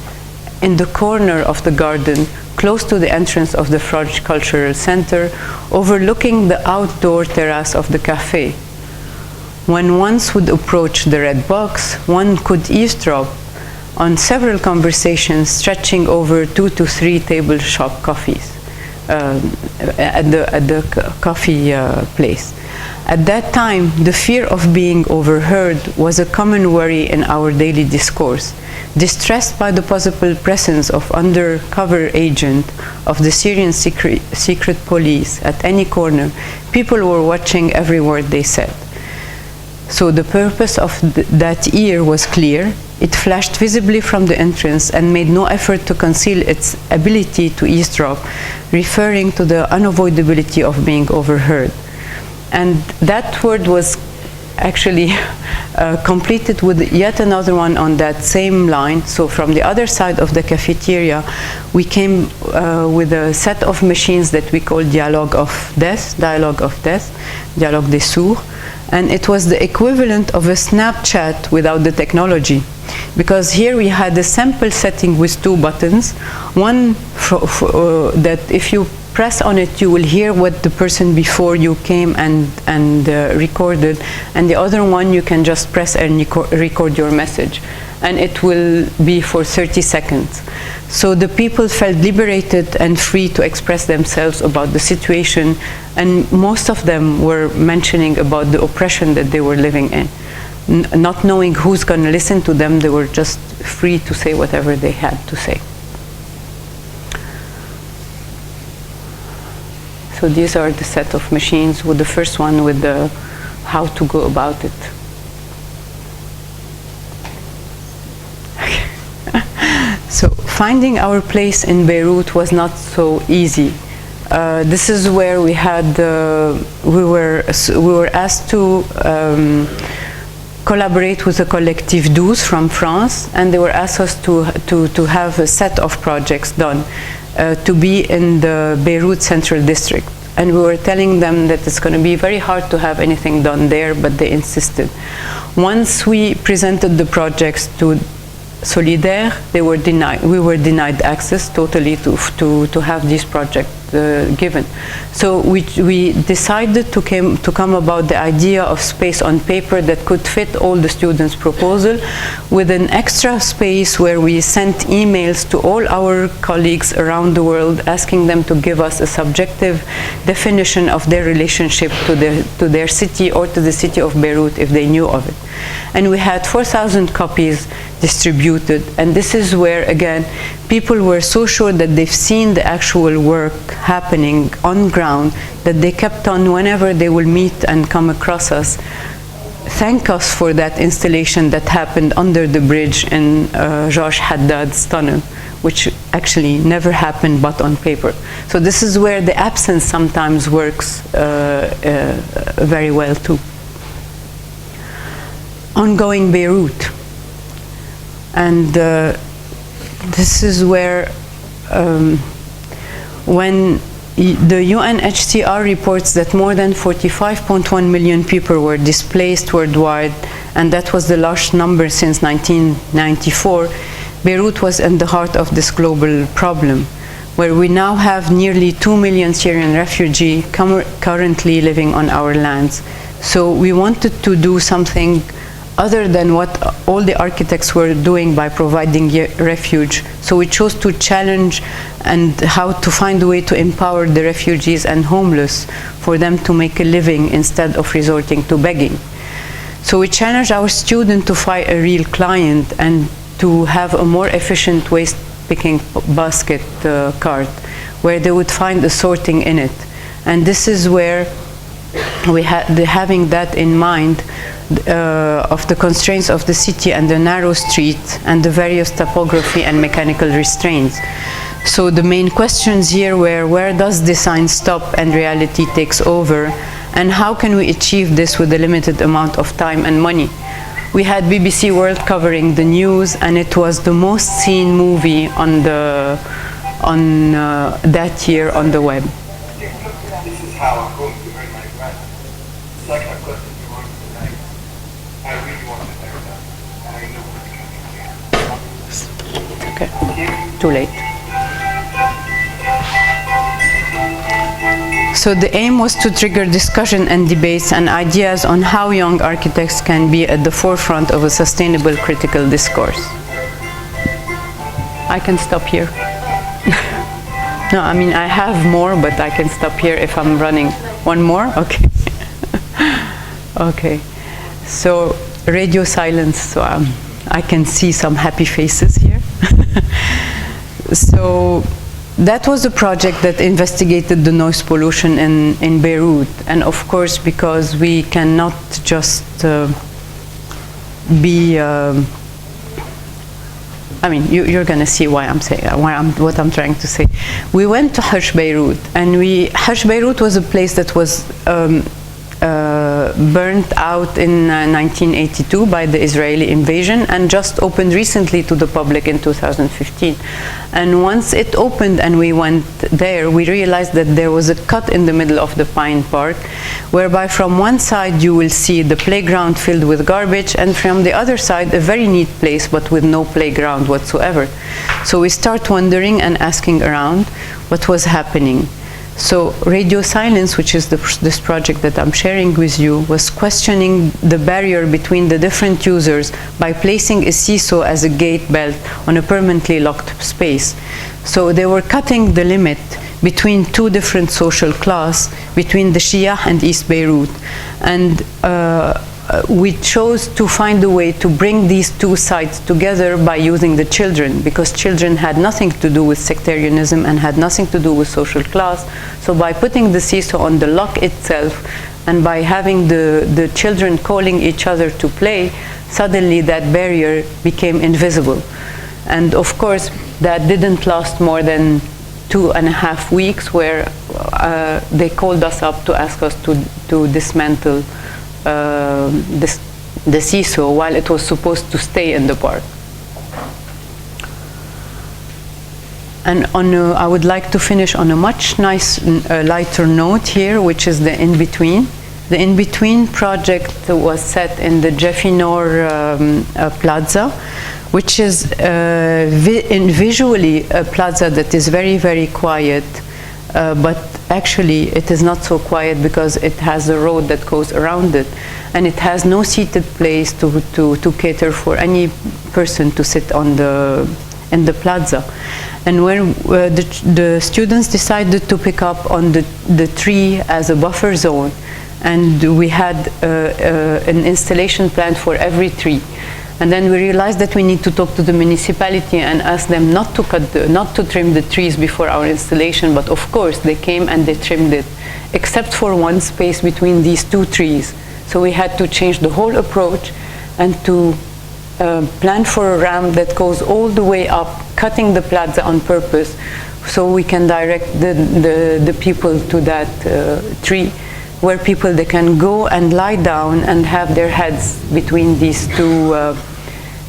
S4: in the corner of the garden, close to the entrance of the French Cultural Center, overlooking the outdoor terrace of the cafe. When one would approach the red box, one could eavesdrop on several conversations stretching over 2 to 3 table shop coffees at the coffee place. At that time, the fear of being overheard was a common worry in our daily discourse. Distressed by the possible presence of undercover agent of the Syrian secret police at any corner, people were watching every word they said. So the purpose of that ear was clear. It flashed visibly from the entrance and made no effort to conceal its ability to eavesdrop, referring to the unavoidability of being overheard. And that word was actually completed with yet another one on that same line. So from the other side of the cafeteria, we came with a set of machines that we call Dialogue of Death, Dialogue des Sourds. And it was the equivalent of a Snapchat without the technology. Because here we had a sample setting with 2 buttons. One that if you press on it, you will hear what the person before you came and recorded. And the other one, you can just press and record your message. And it will be for 30 seconds. So the people felt liberated and free to express themselves about the situation. And most of them were mentioning about the oppression that they were living in. Not knowing who's going to listen to them, they were just free to say whatever they had to say. So these are the set of machines, with the first one with the how to go about it. So finding our place in Beirut was not so easy. This is where we had we were asked to collaborate with the Collectif 12 from France, and they were asked us to have a set of projects done to be in the Beirut Central District. And we were telling them that it's going to be very hard to have anything done there, but they insisted. Once we presented the projects to Solidaire, we were denied access totally to have these projects given. So we decided to come about the idea of space on paper that could fit all the students' proposal, with an extra space where we sent emails to all our colleagues around the world, asking them to give us a subjective definition of their relationship to their city or to the city of Beirut if they knew of it. And we had 4,000 copies distributed, and this is where, again, people were so sure that they've seen the actual work happening on ground that they kept on, whenever they will meet and come across us, thank us for that installation that happened under the bridge in George Haddad's tunnel, which actually never happened but on paper. So this is where the absence sometimes works very well too. Ongoing Beirut. And this is where when the UNHCR reports that more than 45.1 million people were displaced worldwide, and that was the largest number since 1994, Beirut was in the heart of this global problem, where we now have nearly 2 million Syrian refugees currently living on our lands. So we wanted to do something other than what all the architects were doing by providing refuge. So we chose to challenge and how to find a way to empower the refugees and homeless for them to make a living instead of resorting to begging. So we challenged our students to find a real client and to have a more efficient waste picking basket cart where they would find a sorting in it. And this is where having that in mind, of the constraints of the city and the narrow streets and the various topography and mechanical restraints. So the main questions here were, where does design stop and reality takes over, and how can we achieve this with a limited amount of time and money? We had BBC World covering the news, and it was the most seen movie on that year on the web.
S5: This is how I'm going to earn my grant. It's like a question you want tonight. I really want to learn that, and I know what's coming here.
S4: Okay, too late. So the aim was to trigger discussion and debates and ideas on how young architects can be at the forefront of a sustainable critical discourse. I can stop here. No, I mean, I have more, but I can stop here if I'm running. One more? Okay. Okay. So radio silence, so I can see some happy faces here. So that was a project that investigated the noise pollution in Beirut. And of course, because we cannot just I mean, you're going to see why I'm saying what I'm trying to say. We went to Hajj Beirut, and Hajj Beirut was a place that was burnt out in 1982 by the Israeli invasion, and just opened recently to the public in 2015. And once it opened and we went there, we realized that there was a cut in the middle of the Pine Park, whereby from one side you will see the playground filled with garbage, and from the other side a very neat place but with no playground whatsoever. So we start wondering and asking around what was happening. So Radio Silence, which is this project that I'm sharing with you, was questioning the barrier between the different users by placing a seesaw as a gate belt on a permanently locked space. So they were cutting the limit between two different social classes, between the Shia and East Beirut. And we chose to find a way to bring these two sides together by using the children, because children had nothing to do with sectarianism and had nothing to do with social class. So by putting the seesaw on the lock itself, and by having the children calling each other to play, suddenly that barrier became invisible. And of course, that didn't last more than 2.5 weeks, where they called us up to ask us to dismantle the seesaw while it was supposed to stay in the park. And I would like to finish on a much lighter note here, which is the in-between. The in-between project was set in the Jeffinor Plaza, which is visually a plaza that is very, very quiet, but actually it is not so quiet because it has a road that goes around it, and it has no seated place to cater for any person to sit in the plaza. And when the students decided to pick up on the tree as a buffer zone, and we had an installation plan for every tree. And then we realized that we need to talk to the municipality and ask them not to trim the trees before our installation, but of course they came and they trimmed it, except for one space between these two trees. So we had to change the whole approach and to plan for a ramp that goes all the way up, cutting the plaza on purpose, so we can direct the people to that tree, where they can go and lie down and have their heads between these two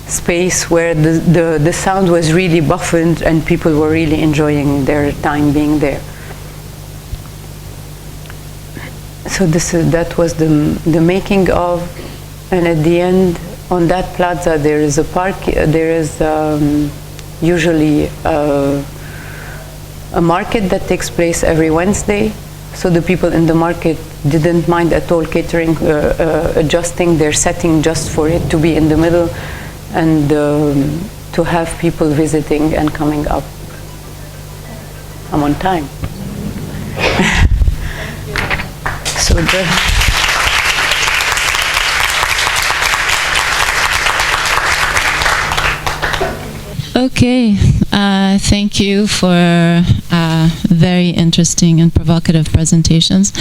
S4: space, where the sound was really buffered and people were really enjoying their time being there. So that was the making of, and at the end on that plaza there is a park. There is usually a market that takes place every Wednesday. So the people in the market didn't mind at all catering, adjusting their setting just for it to be in the middle, and to have people visiting and coming up. I'm on time. So
S1: Okay, thank you for very interesting and provocative presentations.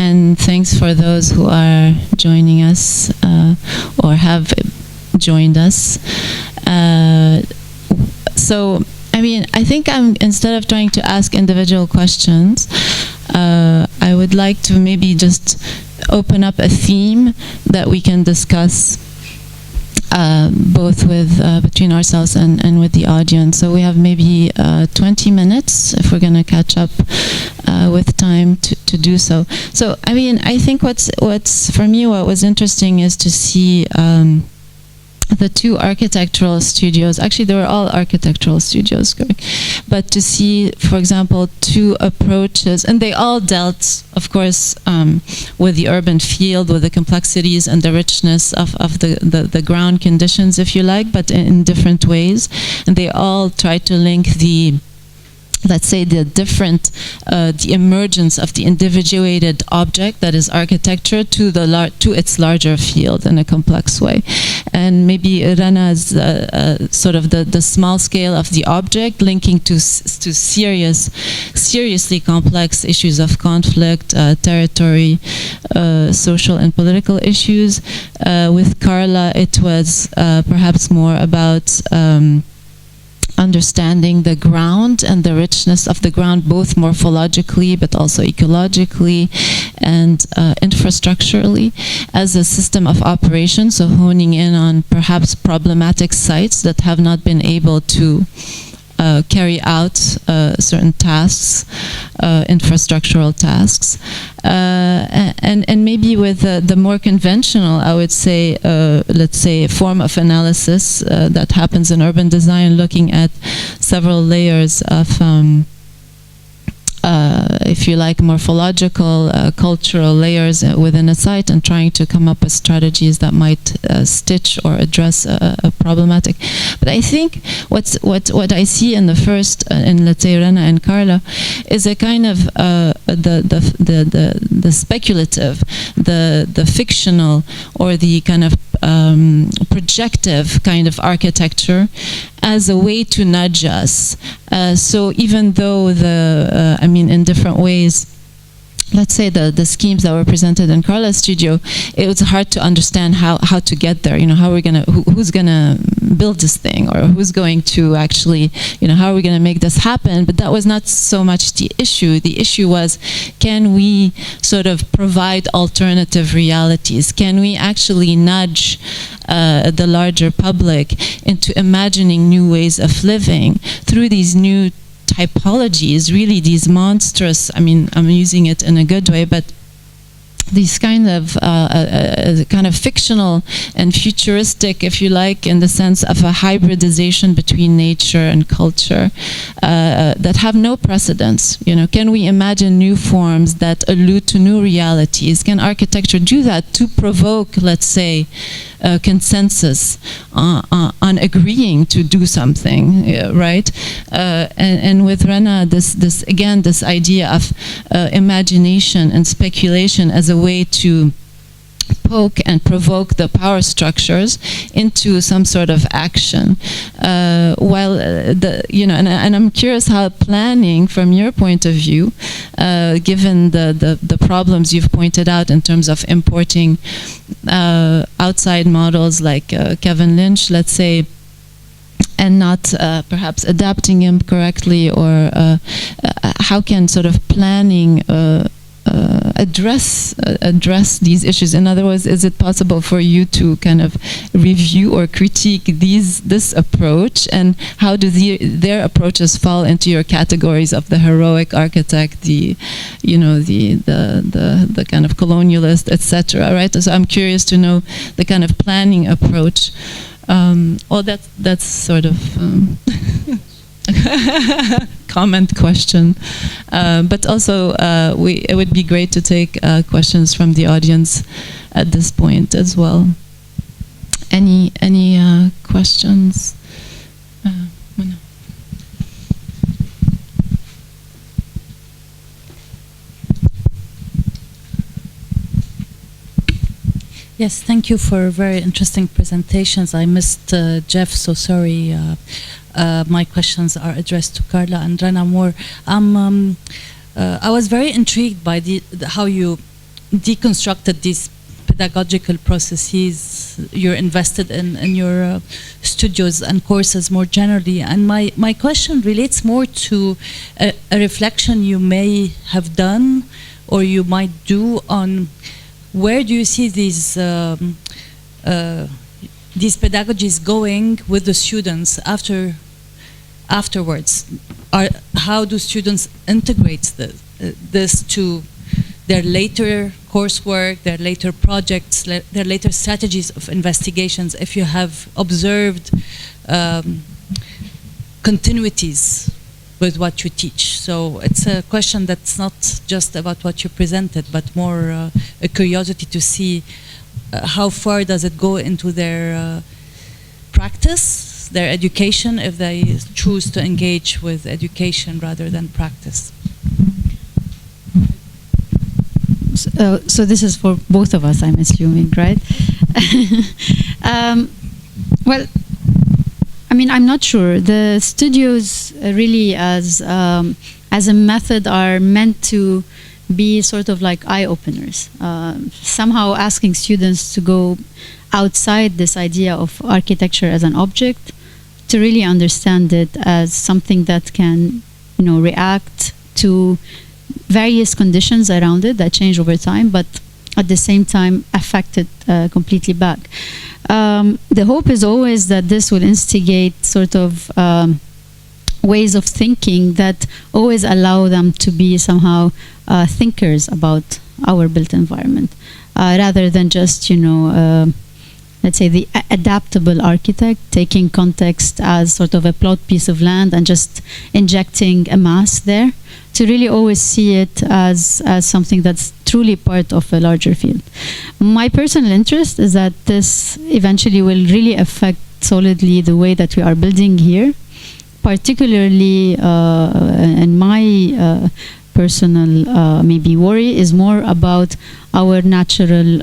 S1: and thanks for those who are joining us or have joined us. So, I mean, I think instead of trying to ask individual questions, I would like to maybe just open up a theme that we can discuss both with between ourselves and with the audience. So we have maybe 20 minutes if we're going to catch up with time to do so. So I mean, I think what's for me what was interesting is to see the two architectural studios. Actually, they were all architectural studios, but to see, for example, two approaches, and they all dealt, of course, with the urban field, with the complexities and the richness of the ground conditions, if you like, but in different ways. And they all tried to link the, let's say, the different, the emergence of the individuated object that is architecture to its larger field in a complex way. And maybe Rana is sort of the small scale of the object linking to seriously complex issues of conflict, territory, social and political issues. With Carla, it was perhaps more about understanding the ground and the richness of the ground, both morphologically but also ecologically and infrastructurally as a system of operation, so honing in on perhaps problematic sites that have not been able to carry out certain tasks, infrastructural tasks. And maybe with the more conventional, I would say, let's say, form of analysis that happens in urban design, looking at several layers of if you like, morphological, cultural layers within a site, and trying to come up with strategies that might stitch or address a problematic. But I think what I see in the first, in let's say Rana and Carla, is a kind of the speculative, the fictional, or the kind of projective kind of architecture as a way to nudge us. So even though I mean, in different ways, let's say the schemes that were presented in Carla's studio, it was hard to understand how to get there. You know, how are we gonna, who's gonna build this thing, or who's going to actually, you know, how are we gonna make this happen? But that was not so much the issue. The issue was, can we sort of provide alternative realities? Can we actually nudge the larger public into imagining new ways of living through these new typologies, really these monstrous, I mean, I'm using it in a good way, but these kind of fictional and futuristic, if you like, in the sense of a hybridization between nature and culture that have no precedence. You know, can we imagine new forms that allude to new realities? Can architecture do that to provoke, let's say, consensus on agreeing to do something, right? And with Rana, this idea of imagination and speculation as a way to poke and provoke the power structures into some sort of action. While you know, and I'm curious how planning, from your point of view, given the problems you've pointed out in terms of importing outside models like Kevin Lynch, let's say, and not perhaps adapting him correctly, or how can sort of planning address these issues? In other words, is it possible for you to kind of review or critique this approach, and how do their approaches fall into your categories of the heroic architect, the kind of colonialist, etc., right? So I'm curious to know the kind of planning approach. That's sort of comment question, but also it would be great to take questions from the audience at this point as well. Any questions?
S6: Yes, thank you for very interesting presentations. I missed Jeff, so sorry. My questions are addressed to Carla and Rana more. I was very intrigued by how you deconstructed these pedagogical processes you're invested in your studios and courses more generally. And my question relates more to a reflection you may have done or you might do on where do you see these pedagogies going with the students afterwards? How do students integrate this to their later coursework, their later projects, their later strategies of investigations, if you have observed continuities with what you teach? So it's a question that's not just about what you presented, but more a curiosity to see how far does it go into their practice, their education, if they choose to engage with education rather than practice.
S3: So this is for both of us, I'm assuming, right? Well, I mean, I'm not sure. The studios really, as a method, are meant to be sort of like eye-openers. Somehow asking students to go outside this idea of architecture as an object, to really understand it as something that can, react to various conditions around it that change over time, but at the same time affect it completely back. The hope is always that this will instigate sort of ways of thinking that always allow them to be somehow thinkers about our built environment, rather than just, let's say, the adaptable architect taking context as sort of a plot piece of land and just injecting a mass there, to really always see it as something that's truly part of a larger field. My personal interest is that this eventually will really affect solidly the way that we are building here, particularly in my personal maybe worry is more about our natural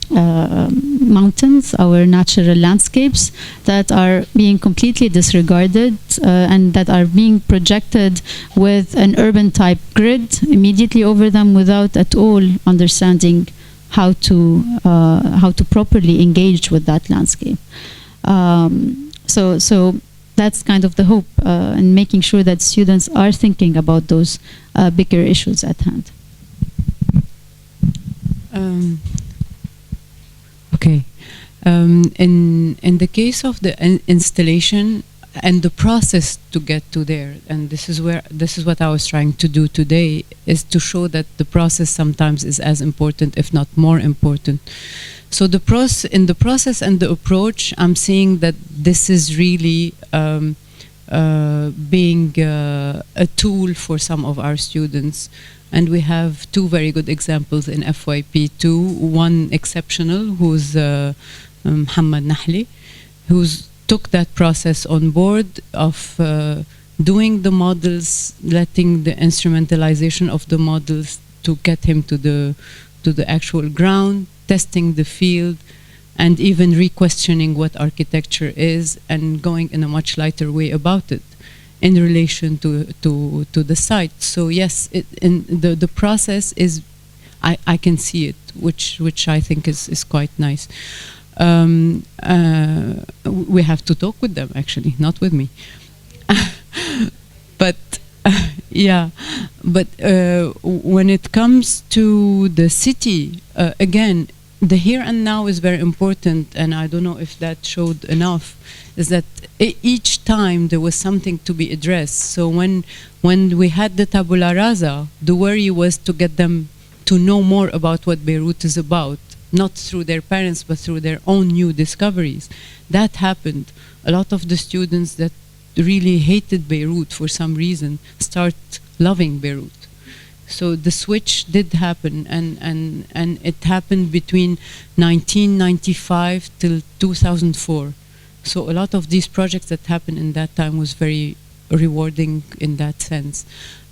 S3: mountains, our natural landscapes that are being completely disregarded and that are being projected with an urban type grid immediately over them without at all understanding how to properly engage with that landscape. So that's kind of the hope, and making sure that students are thinking about those bigger issues at hand.
S4: Okay. In the case of the installation and the process to get to there, and this is what I was trying to do today, is to show that the process sometimes is as important, if not more important. So in the process and the approach, I'm seeing that this is really being a tool for some of our students. And we have two very good examples in FYP2. One exceptional, who's Muhammad Nahli, who's took that process on board of doing the models, letting the instrumentalization of the models to get him to the actual ground, testing the field, and even re-questioning what architecture is, and going in a much lighter way about it in relation to the site. So yes, the process is, I can see it, which I think is quite nice. We have to talk with them, actually, not with me. But yeah, but when it comes to the city, again, the here and now is very important, and I don't know if that showed enough, is that each time there was something to be addressed. So when we had the tabula rasa, the worry was to get them to know more about what Beirut is about, not through their parents, but through their own new discoveries. That happened. A lot of the students that really hated Beirut for some reason start loving Beirut. So the switch did happen, and it happened between 1995 till 2004. So a lot of these projects that happened in that time was very rewarding in that sense.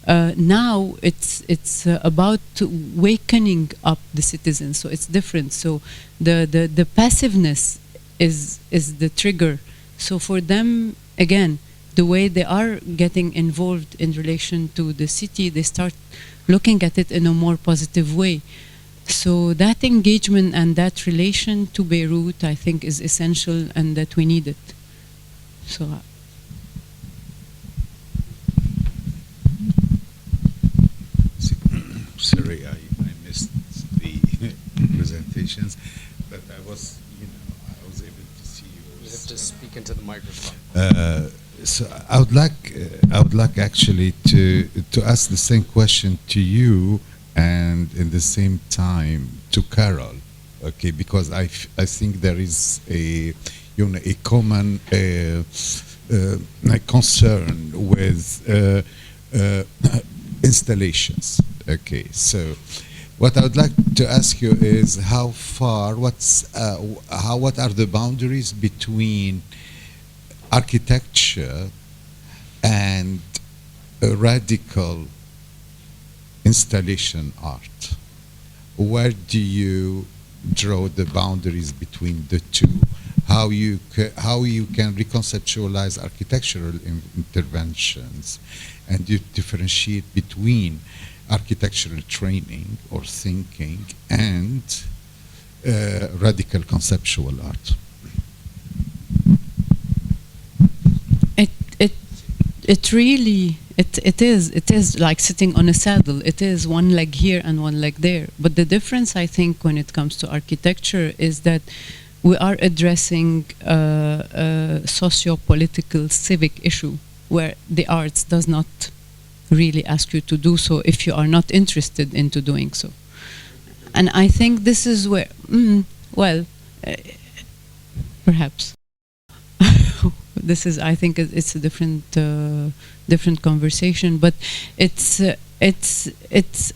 S4: Now it's about wakening up the citizens, so it's different. So the passiveness is the trigger. So for them, again, the way they are getting involved in relation to the city, they start looking at it in a more positive way. So that engagement and that relation to Beirut, I think, is essential and that we need it. So.
S7: Sorry, I missed the presentations, but I was able to see yours.
S2: You have to speak into the microphone.
S7: So I would like actually to ask the same question to you, and in the same time to Carol, okay? Because I think there is a common concern with installations. Okay, so what I would like to ask you is what are the boundaries between architecture and a radical installation art? Where do you draw the boundaries between the two? How you can reconceptualize architectural interventions, and you differentiate between architectural training or thinking and radical conceptual art?
S4: It really is like sitting on a saddle. It is one leg here and one leg there. But the difference, I think, when it comes to architecture is that we are addressing a socio-political civic issue where the arts does not really ask you to do so if you are not interested into doing so. And I think this is where, perhaps. This is, I think, it's a different conversation, but it's.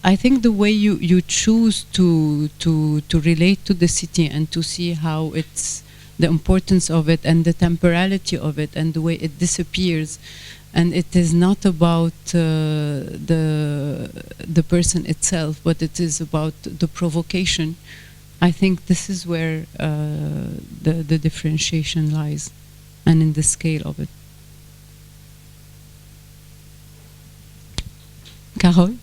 S4: I think the way you choose to relate to the city and to see how it's the importance of it and the temporality of it and the way it disappears, and it is not about the person itself, but it is about the provocation. I think this is where the differentiation lies, and in the scale of it. Carol?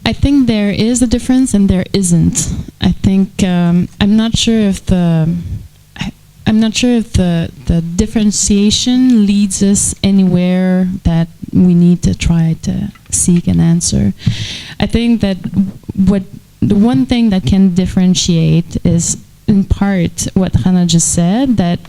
S1: I think there is a difference and there isn't. I think I'm not sure if the differentiation leads us anywhere that we need to try to seek an answer. I think that the one thing that can differentiate is in part what Rana just said, that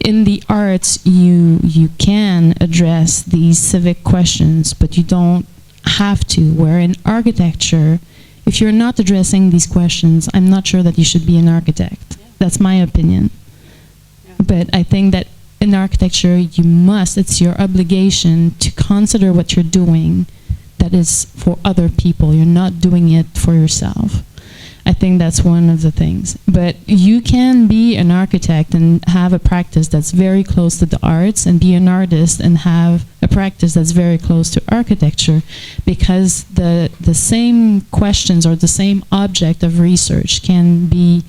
S1: in the arts you can address these civic questions, but you don't have to. Where in architecture, if you're not addressing these questions, I'm not sure that you should be an architect. Yeah. That's my opinion. Yeah. But I think that in architecture you must, it's your obligation to consider what you're doing that is for other people. You're not doing it for yourself. I think that's one of the things. But you can be an architect and have a practice that's very close to the arts, and be an artist and have a practice that's very close to architecture, because the same questions or the same object of research can be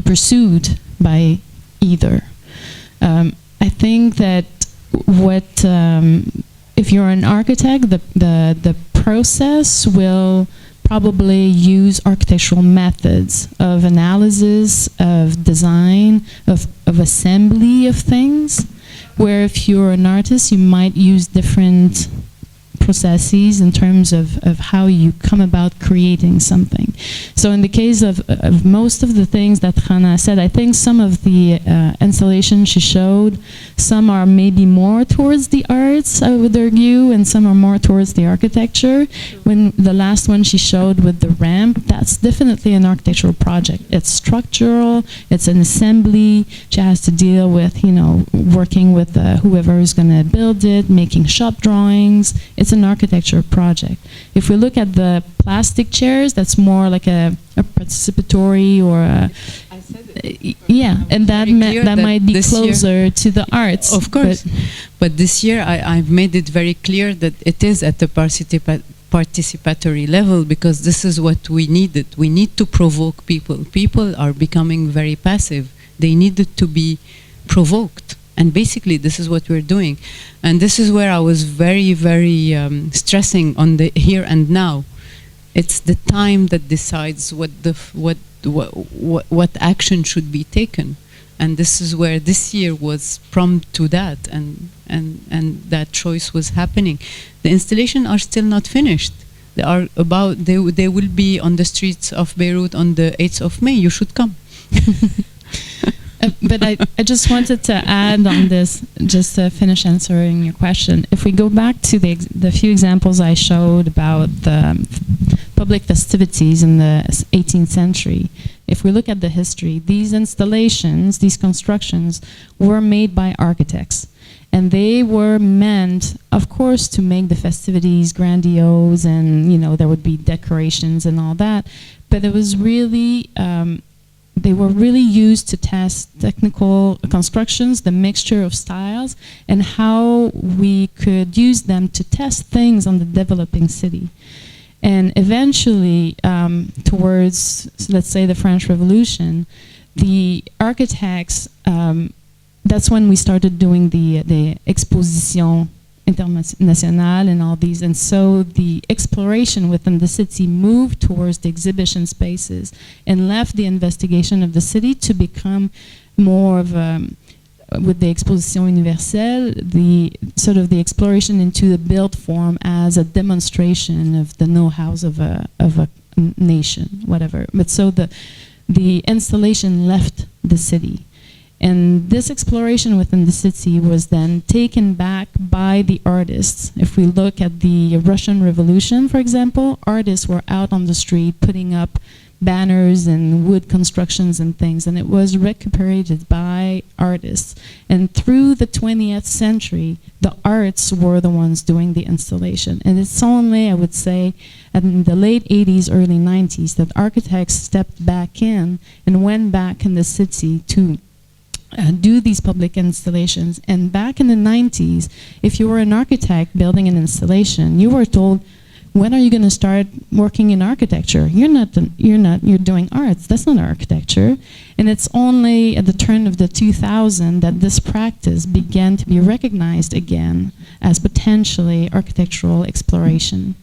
S1: pursued by either. I think that if you're an architect, the process will probably use architectural methods of analysis, of design, of assembly of things, where if you're an artist, you might use different processes in terms of how you come about creating something. So in the case of most of the things that Rana said, I think some of the installations she showed, some are maybe more towards the arts, I would argue, and some are more towards the architecture. When the last one she showed with the ramp, that's definitely an architectural project. It's structural, it's an assembly. She has to deal with, working with whoever is going to build it, making shop drawings. It's an architecture project. If we look at the plastic chairs, that's more like a participatory or and that might be closer to the arts.
S4: Of course. But this year I've made it very clear that it is at the participatory level, because this is what we needed. We need to provoke people. People are becoming very passive. They needed to be provoked. And basically, this is what we're doing. And this is where I was very, very stressing on the here and now. It's the time that decides what action should be taken. And this is where this year was prompt to that, and that choice was happening. The installations are still not finished. They will be on the streets of Beirut on the 8th of May. You should come.
S1: But I just wanted to add on this, just to finish answering your question. If we go back to the few examples I showed about the public festivities in the 18th century, if we look at the history, these installations, these constructions, were made by architects. And they were meant, of course, to make the festivities grandiose, and there would be decorations and all that. But it was really they were really used to test technical constructions, the mixture of styles, and how we could use them to test things on the developing city. And eventually, towards, let's say, the French Revolution, the architects, that's when we started doing the Exposition Internationale and all these. And so the exploration within the city moved towards the exhibition spaces and left the investigation of the city to become more of with the Exposition Universelle, the sort of the exploration into the built form as a demonstration of the know-how of a nation, whatever. But so the installation left the city. And this exploration within the city was then taken back by the artists. If we look at the Russian Revolution, for example, artists were out on the street putting up banners and wood constructions and things, and it was recuperated by artists. And through the 20th century, the arts were the ones doing the installation. And it's only, I would say, in the late 80s, early 90s, that architects stepped back in and went back in the city to do these public installations. And back in the 90s, if you were an architect building an installation, you were told, when are you going to start working in architecture? You're doing arts. That's not architecture. And it's only at the turn of the 2000 that this practice began to be recognized again as potentially architectural exploration.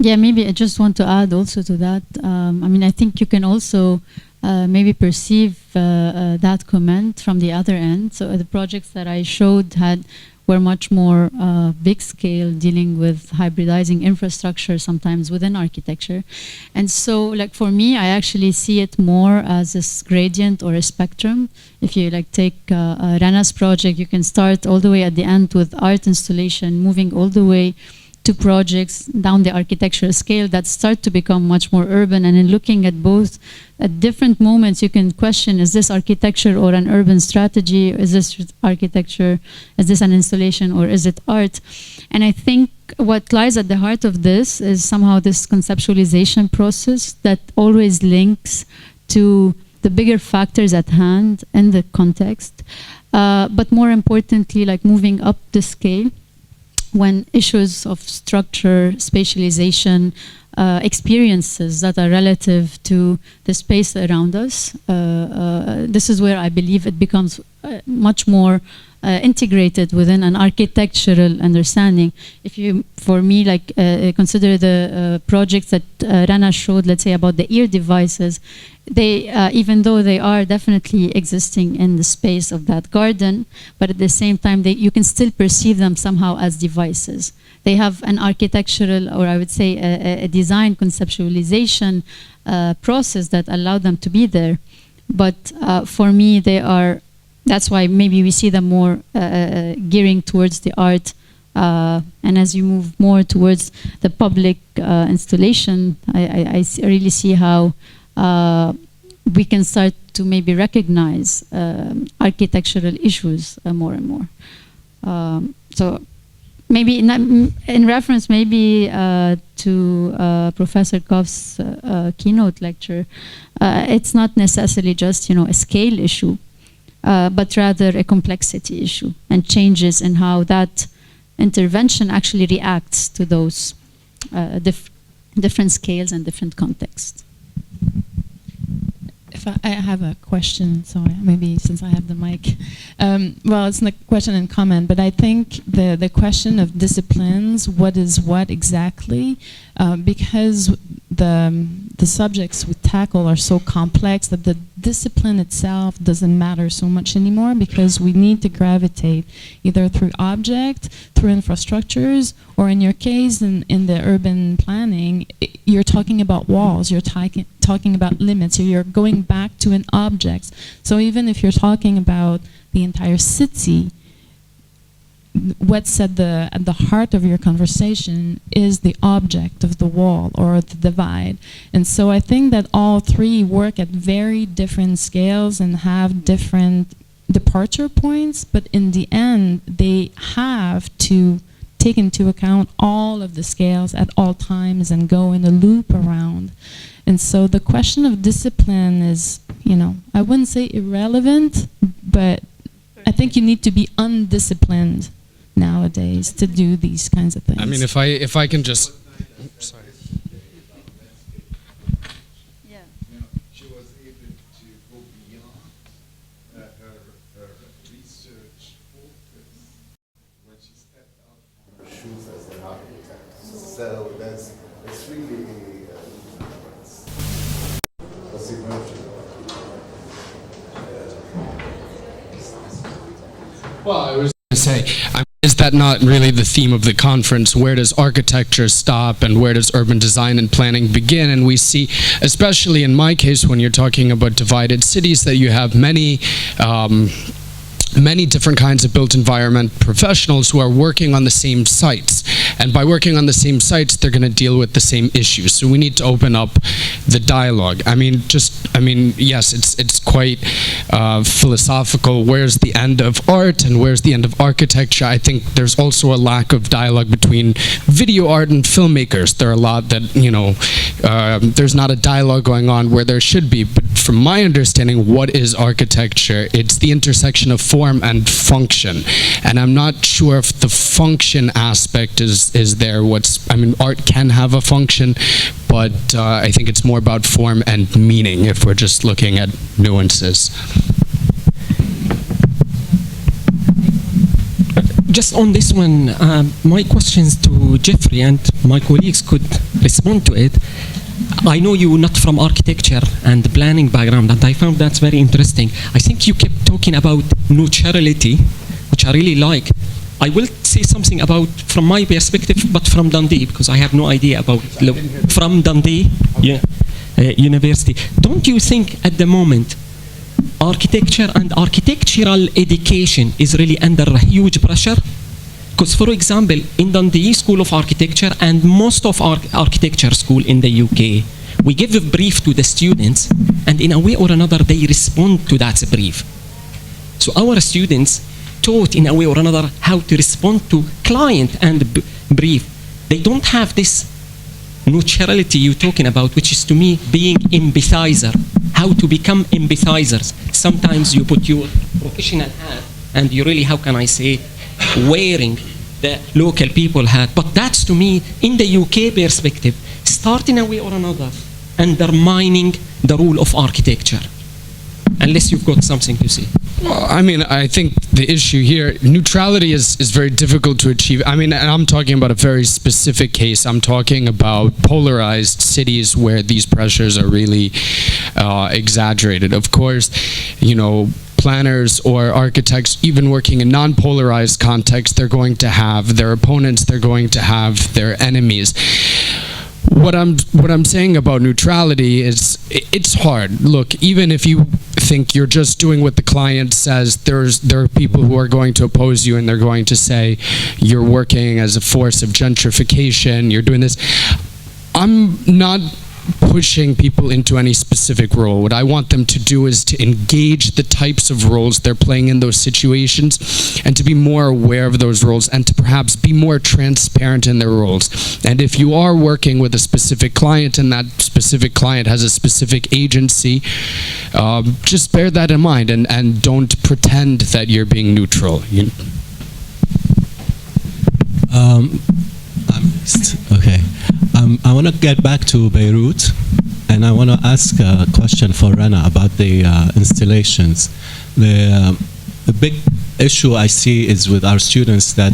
S8: Yeah, maybe I just want to add also to that. I think you can also maybe perceive that comment from the other end. So the projects that I showed were much more big scale, dealing with hybridizing infrastructure sometimes within architecture. And so, like, for me, I actually see it more as this gradient or a spectrum. If you take Rana's project, you can start all the way at the end with art installation, moving all the way to projects down the architectural scale that start to become much more urban. And in looking at both, at different moments, you can question, is this architecture or an urban strategy? Is this architecture? Is this an installation, or is it art? And I think what lies at the heart of this is somehow this conceptualization process that always links to the bigger factors at hand in the context. But more importantly, like moving up the scale, when issues of structure, spatialization, experiences that are relative to the space around us, this is where I believe it becomes much more integrated within an architectural understanding. If you, for me, consider the projects that Rana showed, let's say about the ear devices, they, even though they are definitely existing in the space of that garden, but at the same time, you can still perceive them somehow as devices. They have an architectural, or I would say a design conceptualization process that allowed them to be there. But for me, they are, that's why maybe we see them more gearing towards the art. And as you move more towards the public installation, I really see how we can start to maybe recognize architectural issues more and more. So maybe in reference maybe to Professor Koff's keynote lecture, it's not necessarily just a scale issue, but rather a complexity issue and changes in how that intervention actually reacts to those different scales and different contexts.
S9: if I have a question, so maybe since I have the mic. Well, it's not a question and comment, but I think the question of disciplines, what is what exactly, because the subjects we tackle are so complex that the discipline itself doesn't matter so much anymore, because we need to gravitate either through object, through infrastructures, or in your case, in the urban planning, you're talking about walls, you're talking about limits, you're going back to an object. So even if you're talking about the entire city, what's at the heart of your conversation is the object of the wall or the divide. And so I think that all three work at very different scales and have different departure points, but in the end, they have to take into account all of the scales at all times and go in a loop around. And so the question of discipline is, you know, I wouldn't say irrelevant, but I think you need to be undisciplined nowadays to do these kinds of things.
S2: I mean, if I can just, sorry.
S3: Yeah.
S7: She was able to go beyond her research focus when she stepped out from her shoes as an architect. So it's really what's emerging.
S2: Well, I was going to say, is that not really the theme of the conference? Where does architecture stop and where does urban design and planning begin? And we see, especially in my case, when you're talking about divided cities, that you have many different kinds of built environment professionals who are working on the same sites. And by working on the same sites, they're going to deal with the same issues. So we need to open up the dialogue. I mean, yes, it's quite philosophical. Where's the end of art and where's the end of architecture? I think there's also a lack of dialogue between video art and filmmakers. There are a lot that, you know, there's not a dialogue going on where there should be. But from my understanding, what is architecture? It's the intersection of form and function. And I'm not sure if the function aspect is there. I mean, art can have a function, but I think it's more about form and meaning if we're just looking at nuances.
S10: Just on this one, my questions to Geoffrey and my colleagues could respond to it. I know you're not from architecture and planning background, and I found that very interesting. I think you kept talking about neutrality, which I really like. I will say something about, from my perspective, but from Dundee, because I have no idea about, from Dundee University. Don't you think at the moment, architecture and architectural education is really under a huge pressure? Because, for example, in Dundee School of Architecture and most of our architecture school in the UK, we give a brief to the students, and in a way or another, they respond to that brief. So our students taught in a way or another how to respond to client and brief. They don't have this neutrality you're talking about, which is to me being empathizer, how to become empathizers. Sometimes you put your professional hat and you really, how can I say, wearing the local people hat. But that's to me, in the UK perspective, start in a way or another undermining the rule of architecture. Unless you've got something to say.
S2: Well, I mean, I think the issue here, neutrality is very difficult to achieve. I mean, and I'm talking about a very specific case. I'm talking about polarized cities where these pressures are really exaggerated. Of course, you know, planners or architects, even working in non-polarized contexts, they're going to have their opponents, they're going to have their enemies. What I'm saying about neutrality is it's hard. Look, even if you think you're just doing what the client says, there are people who are going to oppose you and they're going to say you're working as a force of gentrification, you're doing this. I'm not pushing people into any specific role. What I want them to do is to engage the types of roles they're playing in those situations and to be more aware of those roles and to perhaps be more transparent in their roles. And if you are working with a specific client and that specific client has a specific agency, just bear that in mind and don't pretend that you're being neutral.
S11: Okay. I want to get back to Beirut. And I want to ask a question for Rana about the installations. The big issue I see is with our students that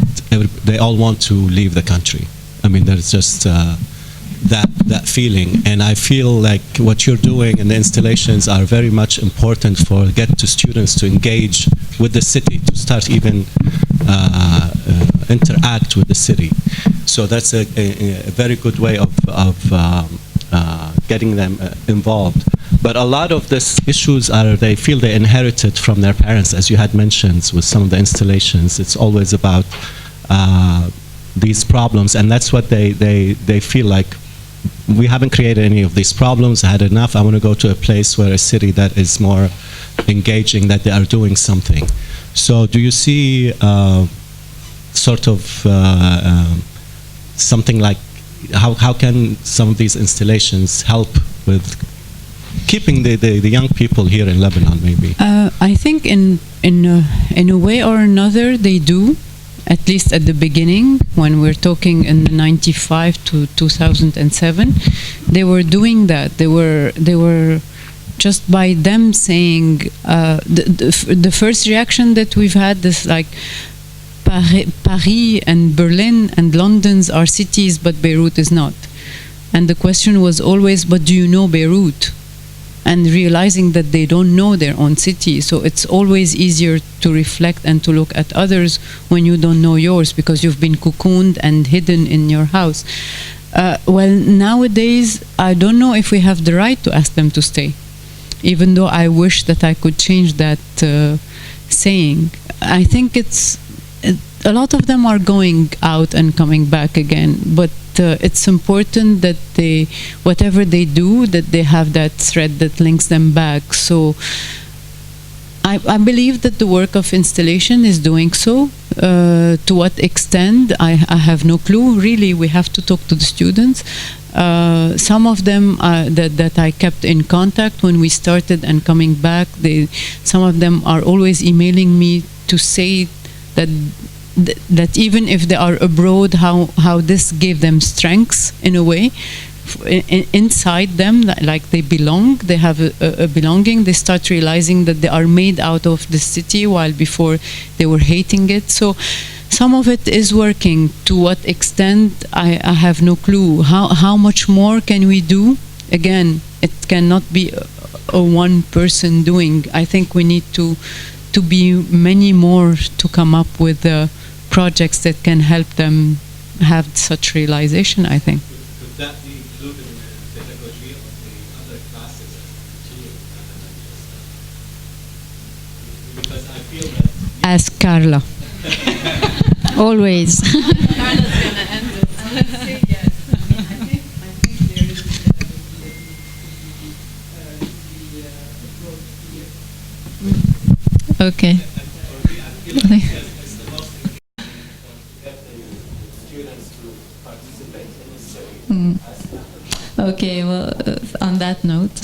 S11: they all want to leave the country. I mean, there's just that feeling, and I feel like what you're doing and the installations are very much important for get to students to engage with the city, to start even interact with the city. So that's a very good way of getting them involved. But a lot of these issues are, they feel they inherited from their parents, as you had mentioned with some of the installations. It's always about these problems, and that's what they feel like, we haven't created any of these problems, I had enough, I want to go to a place where a city that is more engaging, that they are doing something. So do you see sort of something like, how can some of these installations help with keeping the young people here in Lebanon, maybe?
S4: I think in a way or another they do, at least at the beginning, when we're talking in 95 to 2007, they were doing that. They were just by them saying, the first reaction that we've had is like, Paris and Berlin and London's are cities, but Beirut is not. And the question was always, but do you know Beirut? And realizing that they don't know their own city. So it's always easier to reflect and to look at others when you don't know yours, because you've been cocooned and hidden in your house. Well, nowadays, I don't know if we have the right to ask them to stay, even though I wish that I could change that saying. I think a lot of them are going out and coming back again, but it's important that they, whatever they do, that they have that thread that links them back. So I believe that the work of installation is doing so. To what extent, I have no clue. Really, we have to talk to the students. Some of them that I kept in contact when we started and coming back, some of them are always emailing me to say that even if they are abroad, how this gave them strengths in a way inside them, like they belong, they have a belonging. They start realizing that they are made out of the city, while before they were hating it. So some of it is working. To what extent, I have no clue. How much more can we do? Again, it cannot be a one person doing. I think we need to be many more to come up with projects that can help them have such realization, I think.
S11: Could that be included in the pedagogy of the other classes as because I feel that...
S4: Ask Carla.
S8: Always.
S1: Carla's going to end it. I would say yes. I think there is the approach here. Okay. Okay, well, on that note,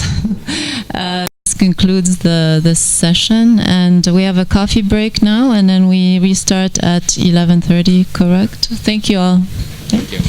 S1: this concludes this session, and we have a coffee break now, and then we restart at 11:30, correct? Thank you all.
S2: Thank you.